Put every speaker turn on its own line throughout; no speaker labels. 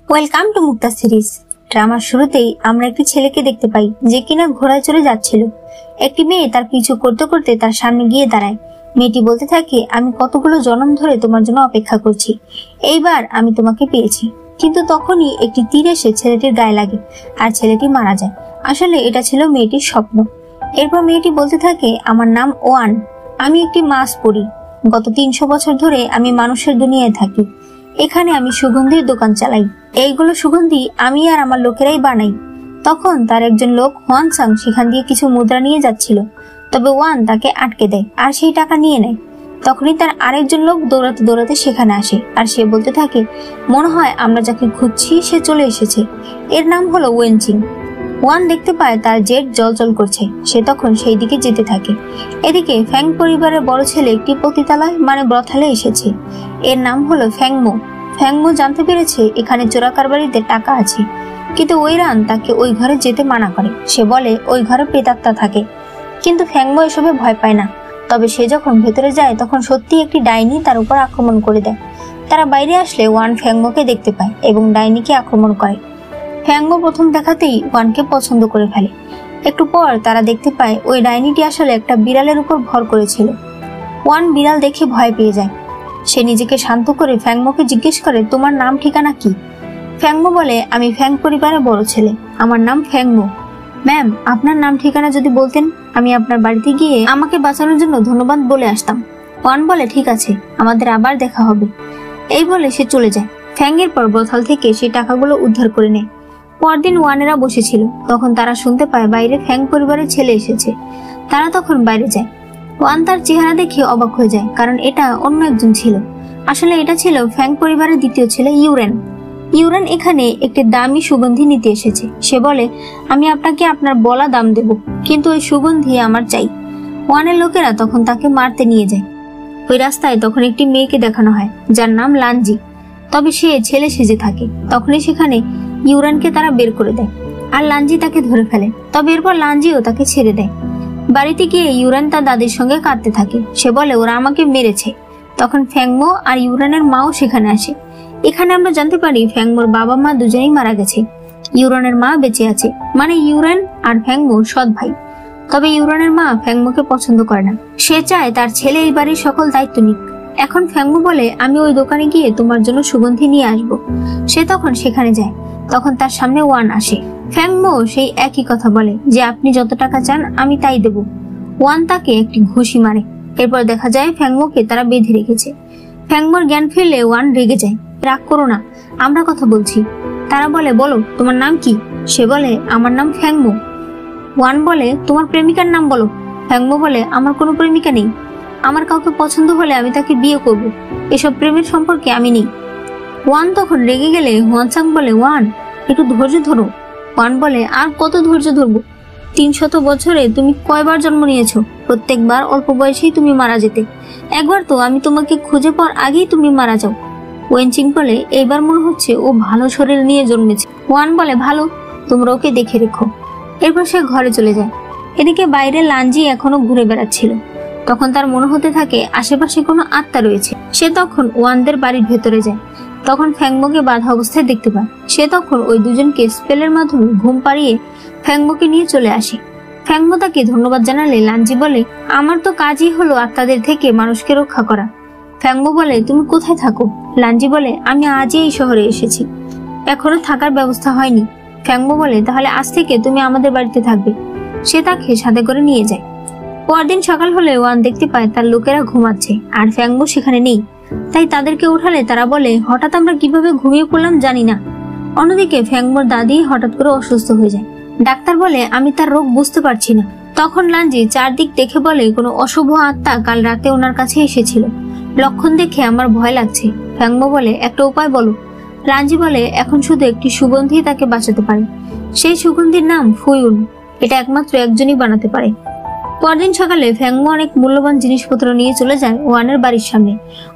Welcome to Mukta series. ড্রামার শুরুতেই আমরা একটি ছেলেকে দেখতে পাই যে কিনা ঘোড়ায় চড়ে যাচ্ছিল। একটি মেয়ে তার পিছু করতে করতে তার সামনে গিয়ে দাঁড়ায়। মেয়েটি বলতে থাকে, আমি কতগুলো জন্ম ধরে তোমার জন্য অপেক্ষা করছি, এইবার আমি তোমাকে পেয়েছি। কিন্তু তখনই একটি তীর এসে ছেলেটির গায়ে লাগে আর ছেলেটি মারা যায়। আসলে এটা ছিল মেয়েটির স্বপ্ন। এরপর মেয়েটি বলতে থাকে, আমার নাম ওয়ান, আমি একটি মাছ পড়ি। গত 300 বছর ধরে আমি মানুষের দুনিয়ায় থাকি। এখানে আমি সুগন্ধির দোকান চালাই। এইগুলো সুগন্ধি আমি আর আমার লোকেরাই বানাই। তখন তার একজন লোক হোয়ানসাং সেখান দিয়ে কিছু মুদ্রা নিয়ে যাচ্ছিল, তবে ওয়ান তাকে আটকে দেয় আর সেই টাকা নিয়ে নেয়। তখনই তার আরেকজন লোক দৌড়াতে দৌড়াতে সেখানে আসে আর সে বলতে থাকে, মনে হয় আমরা যাকে খুঁজছি সে চলে এসেছে। এর নাম হলো ওয়েনচিং। ওয়ান দেখতে পায় তার জেট জলজল করছে। সে তখন সেই দিকে যেতে থাকে। এদিকে ফ্যাং পরিবারের বড় ছেলে একটি পতিতালয় মানে ব্রথালে এসেছে। এর নাম হলো ফ্যাংমো। ফ্যাংমো জানতে পেরেছে এখানে চোরাকারবারিতে টাকা আছে, কিন্তু ওইরান তাকে ওই ঘরে যেতে মানা করে। সে বলে ওই ঘরে প্রেতাত্মা থাকে, কিন্তু ফ্যাংমো এসবে ভয় পায় না। তবে সে যখন ভেতরে যায় তখন সত্যি একটি ডাইনি তার উপর আক্রমণ করে দেয়। তারা বাইরে আসলে ওয়ান ফ্যাংমোকে দেখতে পায় এবং ডাইনিকে আক্রমণ করে। ফ্যাংমো প্রথম দেখাতেই ওয়ানকে পছন্দ করে ফেলে। একটু পর তারা দেখতে পায় ওই ডাইনিটি আসলে একটা বিড়ালের উপর ভর করেছিল। ওয়ান বিড়াল দেখে ভয় পেয়ে যায়। সে নিজেকে শান্ত করে ফ্যাংমোকে জিজ্ঞেস করে, তোমার নাম ঠিকানা কি? ফ্যাংমো বলে, আমি ফ্যাং পরিবারের বড় ছেলে, আমার নাম ফ্যাংমো। ম্যাম, আপনার নাম ঠিকানা যদি বলতেন আমি আপনার বাড়িতে গিয়ে আমাকে বাঁচানোর জন্য ধন্যবাদ বলে আসতাম। ওয়ান বলে, ঠিক আছে, আমাদের আবার দেখা হবে। এই বলে সে চলে যায়। ফ্যাংয়ের পর ব্রথাল থেকে সে টাকাগুলো উদ্ধার করে নেয়। পরদিন ওয়ানেরা বসেছিল, তখন তারা শুনতে পায় বাইরে ফ্যাং পরিবারের ছেলে এসেছে। তারা তখন বাইরে যায়। ওয়ান তার চেহারা দেখে অবাক হয়ে যায়, কারণ এটা অন্য একজন ছিল। আসলে এটা ছিল ফ্যাং পরিবারের দ্বিতীয় ছেলে ইউরেন। ইউরেন এখানে একটি দামি সুগন্ধি নিতে এসেছে। সে বলে, আমি আপনাকে আপনার বলা দাম দেব, কিন্তু ওই সুগন্ধি আমার চাই। ওয়ানের লোকেরা তখন তাকে মারতে নিয়ে যায়। ওই রাস্তায় তখন একটি মেয়েকে দেখানো হয় যার নাম লানজি, তবে সে ছেলে সেজে থাকে। তখনই সেখানে ইউরেনকে তারা বের করে দেয় আর লানজি তাকে ধরে ফেলে। তবে এরপর লানজিও তাকে ছেড়ে দেয়। বাড়িতে গিয়ে ইউরেন তার দাদির সঙ্গে কাঁদতে থাকে। সে বলে, ওরা আমাকে মেরেছে। তখন ফ্যাংমো আর ইউরেনের মাও সেখানে আসে। এখানে আমরা জানতে পারি ফ্যাংমোর বাবা মা দুজনেই মারা গেছে। ইউরেনের মা বেঁচে আছে, মানে ইউরেন আর ফ্যাংমো সৎ ভাই। তবে ইউরেনের মা ফ্যাংমোকে পছন্দ করে না। সে চায় তার ছেলে এই বাড়ির সকল দায়িত্ব নিক। এখন ফ্যাংমো বলে, আমি ওই দোকানে গিয়ে তোমার জন্য সুগন্ধি নিয়ে আসব। সে তখন সেখানে যায়। তখন তার সামনে ওয়ান আসে। ফ্যাংমো সেই একই কথা বলে যে আপনি যত টাকা চান আমি তাই দেব। ওয়ান তাকে একটি ঘুষি মারে। এরপর দেখা যায় ফ্যাংমোকে তারা বেঁধে রেখেছে। ফ্যাংমোর জ্ঞান ফিরলে ওয়ান রেগে যায়। রাগ করো না, আমরা কথা বলছি। তারা বলে, বলো তোমার নাম কি? সে বলে, আমার নাম ফ্যাংমো। ওয়ান বলে, তোমার প্রেমিকার নাম বলো। ফ্যাংমো বলে, আমার কোনো প্রেমিকা নেই। আমার কাউকে পছন্দ হলে আমি তাকে বিয়ে করব, এসব প্রেমের সম্পর্কে আমি নেই। ওয়ান তখন রেগে গেলে হোয়ানসাং বলে, ওয়ান একটু ধৈর্য ধরো। ওয়ান বলে, আর কত ধৈর্য ধরবো? 300 বছরে তুমি কয়বার জন্ম নিয়েছো? প্রত্যেকবার অল্প বয়সেই তুমি মারা যেতে। একবার তো আমি তোমাকে খুঁজে পাওয়ার আগেই তুমি মারা যাও। ওয়েনচিং বলে, এইবার মনে হচ্ছে ও ভালো শরীর নিয়ে জন্মেছে। ওয়ান বলে, ভালো, তোমরা ওকে দেখে রেখো। এরপর সে ঘরে চলে যায়। এদিকে বাইরে লানজি এখনো ঘুরে বেড়াচ্ছিল। তখন তার মনে হতে থাকে আশেপাশে কোনো আত্মা রয়েছে। সে তখন ওয়ানদের বাড়ির ভেতরে যায়। তখন ফ্যাংমোকে বাধা অবস্থায় দেখতে পায়। সে তখন ওই দুজনকে স্পেলের মাধ্যমে ঘুম পাড়িয়ে ফ্যাংমোকে নিয়ে চলে আসে। ফ্যাংমো তাকে ধন্যবাদ জানালে লানজি বলে, আমার তো কাজই হলো আত্মাদের থেকে মানুষকে রক্ষা করা। ফ্যাংমো বলে, তুমি কোথায় থাকো? লানজি বলে, আমি আজই এই শহরে এসেছি, এখনো থাকার ব্যবস্থা হয়নি। ফ্যাংমো বলে, তাহলে আজ থেকে তুমি আমাদের বাড়িতে থাকবে। সে তাকে সাথে করে নিয়ে যায়। পরদিন সকাল হলে ওয়ান দেখতে পায় তার লোকেরা ঘুমাচ্ছে আর ফ্যাংমো সেখানে নেই। তাই তাদেরকে উঠালে তারা বলে, হঠাৎ আমরা কিভাবে ঘুমিয়ে পড়লাম জানি না। অন্যদিকে ফ্যাংমোর দাদি হঠাৎ করে অসুস্থ হয়ে যায়। ডাক্তার বলে, আমি তার রোগ বুঝতে পারছি না। তখন লানজি চারদিক দেখে বলে, কোনো অশুভ আত্মা কাল রাতে ওনার কাছে এসেছিল। লক্ষণ দেখে আমার ভয় লাগছে। ফ্যাংমো বলে, একটা উপায় বলো। লানজি বলে, এখন শুধু একটি সুগন্ধি তাকে বাঁচাতে পারে। সেই সুগন্ধির নাম ফুয়ুন। এটা একমাত্র একজনই বানাতে পারে। পরদিন সকালে ফ্যাংমো অনেক মূল্যবান জিনিসপত্র নিয়ে চলে যায় ওয়ানের বাড়ির সামনে,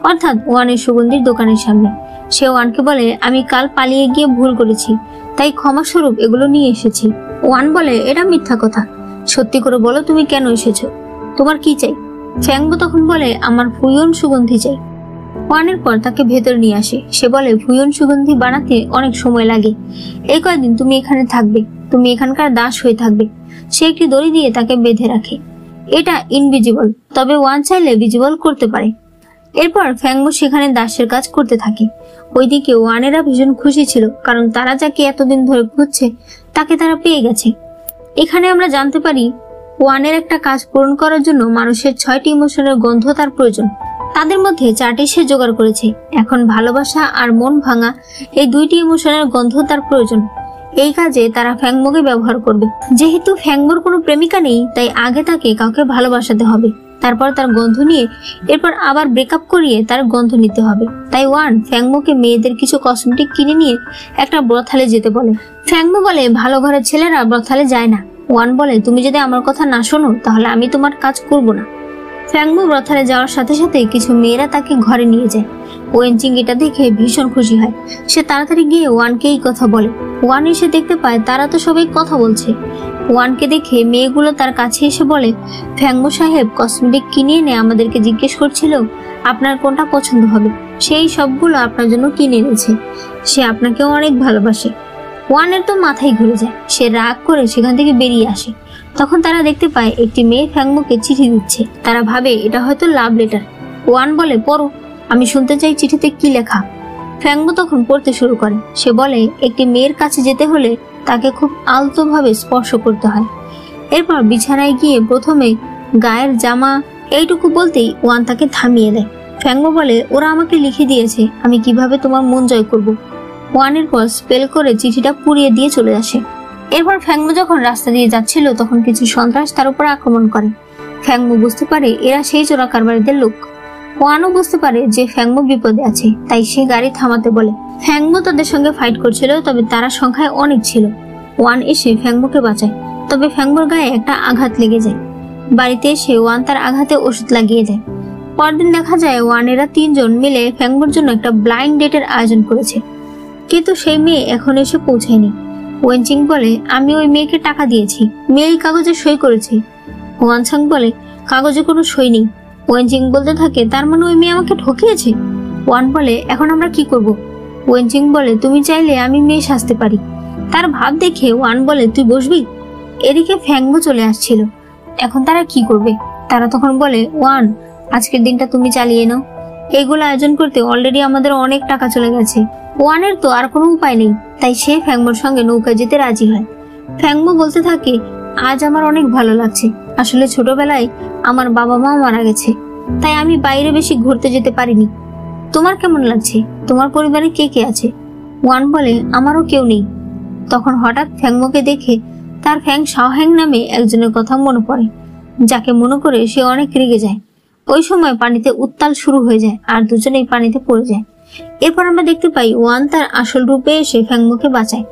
অর্থাৎ ওয়ানের সুগন্ধির দোকানের সামনে। সে ওয়ানকে বলে, আমি কাল পালিয়ে গিয়ে ভুল করেছি, তাই ক্ষমা স্বরূপ এগুলো নিয়ে এসেছি। ওয়ান বলে, এটা মিথ্যা কথা, সত্যি করে বলো তুমি কেন এসেছো, তোমার কি চাই? ফ্যাংমো তখন বলে, আমার ফুয়ুন সুগন্ধি চাই। ওয়ানের পর তাকে ভেতর নিয়ে আসে। সে বলে ভুয়ন সুগন্ধি বানাতে অনেক সময় লাগে, এই কয়েকদিন তুমি এখানে থাকবে, তুমি এখানকার দাস হয়ে থাকবে। সে একটি দড়ি দিয়ে তাকে বেঁধে রাখে। এটা ইনভিজিবল, তবে ওয়ান চাইলে ভিজিবল করতে পারে। এরপর ফ্যাংমো সেখানে দাসের কাজ করতে থাকে। ওইদিকে ওয়ানেরা ভীষণ খুশি ছিল, কারণ তারা যাকে এতদিন ধরে খুঁজছে তাকে তারা পেয়ে গেছে। এখানে আমরা জানতে পারি ওয়ানের একটা কাজ পূরণ করার জন্য মানুষের 6টি ইমোশনের গন্ধ তার প্রয়োজন। তাদের মধ্যে 4টি সে জোগাড় করেছে। এখন ভালোবাসা আর মন ভাঙা এই 2টি ইমোশনের গন্ধ তার প্রয়োজন। এই কাজে তারা ফ্যাংমোকে ব্যবহার করবে। যেহেতু ফ্যাংমোর কোনো প্রেমিকা নেই, তাই আগে তাকে কাউকে ভালোবাসাতে হবে, তারপর তার গন্ধ নিয়ে এরপর আবার ব্রেকআপ করিয়ে তার গন্ধ নিতে হবে। তাই ওয়ান ফ্যাংমোকে মেয়েদের কিছু কসমেটিক কিনে নিয়ে একটা ব্রথালে যেতে বলে। ফ্যাংমো বলে ভালো ঘরের ছেলেরা ব্রথালে যায় না। ওয়ান বলে তুমি যদি আমার কথা না শোনো তাহলে আমি তোমার কাজ করব না। ফ্যাংমো ব্রথালে যাওয়ার সাথে সাথে কিছু মেয়েরা তাকে ঘরে নিয়ে যায়। ওয়েনচিং এটা দেখে ভীষণ খুশি হয়। সে তাড়াতাড়ি গিয়ে ওয়ানকে এই কথা বলে। ওয়ান এসে দেখতে পায় তারা তো সবাই কথা বলছে। ওয়ানকে দেখে মেয়েগুলো তার কাছে এসে বলে, ফ্যাংমো সাহেব কসমেটিক কিনে এনে আমাদেরকে জিজ্ঞেস করছিল আপনার কোনটা পছন্দ হবে। সেই সবগুলো আপনার জন্য কিনে এনেছে। সে আপনাকেও অনেক ভালোবাসে। ওয়ানের তো মাথায় ঘুরে যায়। সে রাগ করে সেখান থেকে বেরিয়ে আসে। তখন তারা দেখতে পায় একটি মেয়ে ফ্যাংমোকে চিঠি দিচ্ছে। তারা ভাবে এটা হয়তো লাভ লেটার। ওয়ান বলে পড়ো, আমি শুনতে চাই চিঠিতে কি লেখা। ফ্যাংমো তখন পড়তে শুরু করে। সে বলে একটি মেয়ের কাছে যেতে হলে তাকে খুব আলতোভাবে স্পর্শ করতে হয়। এরপর বিছানায় গিয়ে প্রথমে গায়ের জামা এইটুকু বলতেই ওয়ান তাকে থামিয়ে দেয়। ফ্যাংমো বলে ওরা আমাকে লিখে দিয়েছে, আমি কিভাবে তোমার মন জয় করব। ওয়ানের পর স্পেল করে চিঠিটা পুড়িয়ে দিয়ে চলে আসে। এরপর ফ্যাংমো যখন রাস্তা দিয়ে যাচ্ছিল তখন কিছু সন্ত্রাস তার উপর আক্রমণ করে। ফ্যাংমো বুঝতে পারে এরা সেই চোরা কারবারিদের লোক। ওয়ানও বুঝতে পারে যে ফ্যাংমো বিপদে আছে, তাই সে গাড়ি থামাতে বলে। ফ্যাংমো তাদের সঙ্গে ফাইট করছিল, তবে তারা সংখ্যায় অনেক ছিল। ওয়ান এসে ফ্যাংমোকে বাঁচায়, তবে ফ্যাংমোর গায়ে একটা আঘাত লেগে যায়। বাড়িতে এসে ওয়ান তার আঘাতে ওষুধ লাগিয়ে দেয়। পরদিন দেখা যায় ওয়ানেরা 3 জন মিলে ফ্যাংমোর জন্য একটা ব্লাইন্ড ডেটের আয়োজন করেছে, কিন্তু সেই মেয়ে এখন এসে পৌঁছায়নি। ওয়েনচিং বলে আমি ওই মেয়েকে টাকা দিয়েছি, মেয়ে এই কাগজে সই করেছে। ওয়ানছাং বলে কাগজে কোনো সই নেই। ওয়েনচিং বলতে থাকে তার মানে ওই মেয়ে আমাকে ঠকিয়েছে। ওয়ান বলে এখন আমরা কি করব। ওয়েনচিং বলে তুমি চাইলে আমি মেয়ে সাজতে পারি। তার ভাব দেখে ওয়ান বলে তুই বসবি। এদিকে ফ্যাংমো চলে আসছিল। এখন তারা কি করবে? তারা তখন বলে ওয়ান আজকের দিনটা তুমি চালিয়ে নাও, এইগুলো আয়োজন করতে অলরেডি আমাদের অনেক টাকা চলে গেছে। ওয়ানের তো আর কোনো উপায় নেই, তাই সে ফ্যাংমোর সঙ্গে নৌকা যেতে রাজি হয়। ফ্যাংমো বলতে থাকে আজ আমার অনেক ভালো লাগছে। আসলে ছোটবেলায় আমার বাবা মা মারা গেছে, তাই আমি বাইরে বেশি ঘুরতে যেতে পারিনি। তোমার কেমন লাগছে? তোমার পরিবারে কে কে আছে? ওয়ান বলে আমারও কেউ নেই। তখন হঠাৎ ফ্যাংমোকে দেখে তার ফ্যাং শাওহ্যাং নামে একজনের কথা মনে পড়ে, যাকে মনে করে সে অনেক রেগে যায়। ওই সময় পানিতে উত্তাল শুরু হয়ে যায় আর দুজনেই পানিতে পড়ে যায়। এরপর আমরা দেখতে পাই ওয়ান তার আসল রূপে এসে ফ্যাংমোকে বাঁচায়।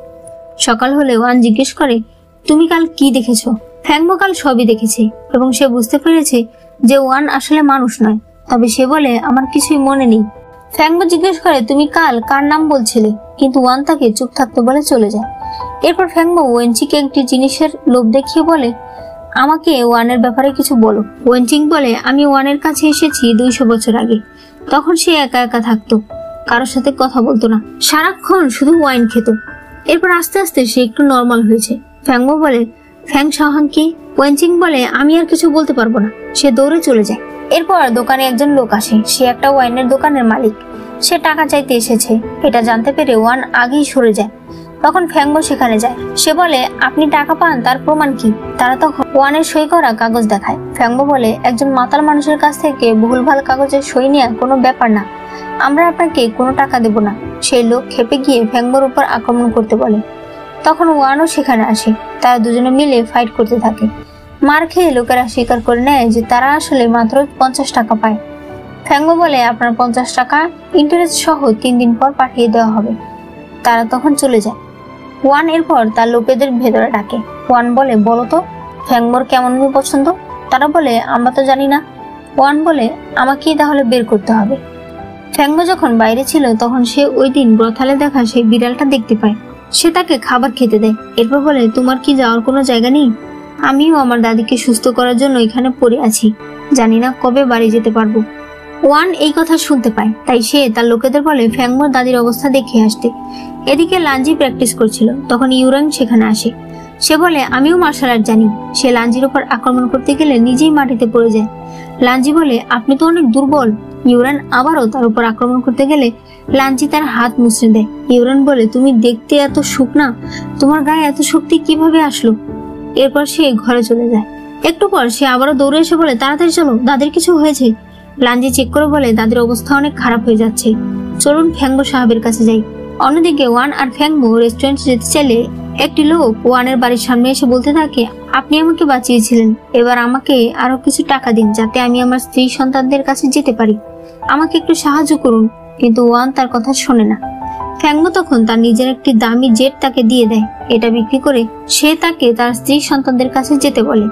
সকাল হলে ওয়ান জিজ্ঞেস করে তুমি কাল কি দেখেছো? ফ্যাংমো কাল সবই দেখেছে এবং সে বুঝতে পেরেছে যে ওয়ান আসলে মানুষ নয়, তবে সে বলে আমার কিছুই মনে নেই। ফ্যাংমো জিজ্ঞেস করে তুমি কাল কার নাম বলছিলে, কিন্তু ওয়ান তাকে চুপ থাকতে বলে চলে যায়। এরপর ফ্যাংমো ওয়েনচিকে একটি জিনিসের লোভ দেখিয়ে বলে আমাকে ওয়ানের ব্যাপারে কিছু বলো। ওয়েনচিং বলে আমি ওয়ানের কাছে এসেছি 200 বছর আগে। তখন সে একা একা থাকতো, কারোর সাথে কথা বলতো না, সারাক্ষণ শুধু ওয়াইন খেত। এরপর আস্তে আস্তে সে একটু নর্মাল হয়েছে। ফ্যাংমো বলে ফ্যাং শাওহ্যাং কি? ওয়েনচিং বলে আমি আর কিছু বলতে পারবো না। সে দৌড়ে চলে যায়। এরপর দোকানে একজন লোক আসে। সে একটা ওয়াইনের দোকানের মালিক। সে টাকা চাইতে এসেছে। এটা জানতে পেরে ওয়ান আগেই সরে যায়। তখন ফ্যাংমো সেখানে যায়। সে বলে আপনি টাকা পান তার প্রমাণ কি? তারা তখন ওয়ানের সই করা কাগজ দেখায়। ফ্যাংমো বলে একজন মাতাল মানুষের কাছ থেকে ভুলভাল কাগজের সই নেওয়া কোনো ব্যাপার না, আমরা আপনাকে কোনো টাকা দেব না। সেই লোক খেপে গিয়ে ফ্যাংমোর উপর আক্রমণ করতে বলে। তখন ওয়ানও সেখানে আসে। তারা দুজনে মিলে ফাইট করতে থাকে। মার খেয়ে লোকেরা স্বীকার করে নেয় যে তারা আসলে মাত্র 50 টাকা পায়। ফ্যাংমো বলে আপনার 50 টাকা ইন্টারেস্ট সহ 3 দিন পর পাঠিয়ে দেওয়া হবে। তারা তখন চলে যায়। ওয়ান এরপর তার লোকেদের ভেতরে ডাকে। ওয়ান বলে বলো তো ফ্যাংমোর কেমন মেয়ে পছন্দ? তারা বলে আমরা তো জানি না। ওয়ান বলে আমাকেই তাহলে বের করতে হবে। ফ্যাংমো যখন বাইরে ছিল তখন সে ওই দিন ব্রথালে দেখা সেই বিড়ালটা দেখতে পায়। সে তাকে খাবার খেতে দেয়। এরপর বলে তোমার কি যাওয়ার কোনো জায়গা নেই? আমিও আমার দাদিকে সুস্থ করার জন্য এখানে পড়ে আছি, জানি না কবে বাড়ি যেতে পারবো। ওয়ান এই কথা শুনতে পায়, তাই সে তার লোকেদের বলে ফ্যাংমোর দাদির অবস্থা দেখে আসতে। এদিকে লাঞ্জি প্র্যাকটিস করছিল, তখন ইউরান সেখানে আসে। সে বলে আমিও মার্শাল আর্ট জানি। সে লাঞ্জির উপর আক্রমণ করতে গেলে নিজেই মাটিতে পড়ে যায়। লাঞ্জি বলে আপনি তো অনেক দুর্বল। ইউরান আবারও তার উপর আক্রমণ করতে গেলে লাঞ্জি তার হাত মুছড়ে দেয়। ইউরান বলে তুমি দেখতে এত শুকনা, তোমার গায়ে এত শক্তি কিভাবে আসলো? এরপর সে ঘরে চলে যায়। একটু পর সে আবারও দৌড়ে এসে বলে তাড়াতাড়ি চলো, দাদির কিছু হয়েছে। লাঞ্জি চেক করে বলে দাদির অবস্থা অনেক খারাপ হয়ে যাচ্ছে, চলুন ফ্যাংমো সাহেবের কাছে যাই। অন্যদিকে ওয়ান আর ফ্যাংমো রেস্টুরেন্টে যেতে চাইলে একটি লোক ওয়ানের বাড়ির সামনে এসে বলতে থাকে আপনি আমাকে বাঁচিয়েছিলেন, এবার আমাকে আরো কিছু টাকা দিন যাতে আমি আমার স্ত্রী সন্তানদের কাছে যেতে পারি, আমাকে একটু সাহায্য করুন। কিন্তু ওয়ান তার কথা শোনে না। ফ্যাংমো তখন তার নিজের একটি দামি জেট তাকে দিয়ে দেয়। এটা বিক্রি করে সে তাকে তার স্ত্রী সন্তানদের কাছে যেতে বলে।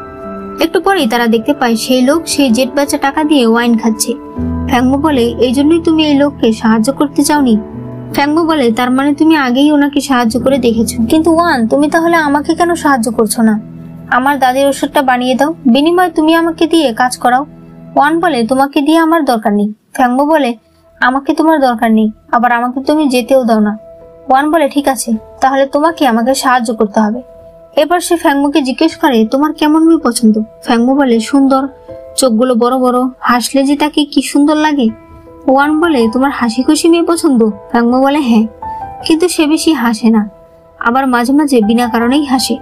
একটু পরেই তারা দেখতে পায় সেই লোক সেই জেট বেচা টাকা দিয়ে ওয়াইন খাচ্ছে। ফ্যাংমো বলে এই জন্যই তুমি এই লোককে সাহায্য করতে চাওনি? ফ্যাংমো বলে তার মানে তুমি আগেই ওনাকে সাহায্য করে দেখেছো। কিন্তু ওয়ান তুমি তাহলে আমাকে কেন সাহায্য করছো না? আমার দাদির ওষুধটা বানিয়ে দাও, বিনিময়ে তুমি আমাকে দিয়ে কাজ করাও। ওয়ান বলে তোমাকে দিয়ে আমার দরকার নেই। ফ্যাংমো বলে আমাকে তোমার দরকার নেই, আবার আমাকে তুমি যেতেও দাও না। ওয়ান বলে ঠিক আছে, তাহলে তোমাকে আমাকে সাহায্য করতে হবে। এবার সে ফ্যাংমোকে জিজ্ঞেস করে তোমার কেমন মেয়ে পছন্দ? ফ্যাংমো বলে সুন্দর, চোখগুলো বড় বড়, হাসলে যে তাকে কি সুন্দর লাগে। ওয়ান বলে তোমার হাসি খুশি মেয়ে পছন্দ? ফ্যাংমো বলে হ্যাঁ, কিন্তু সে বেশি হাসে না, আবার মাঝে মাঝে বিনা কারণেই হাসে,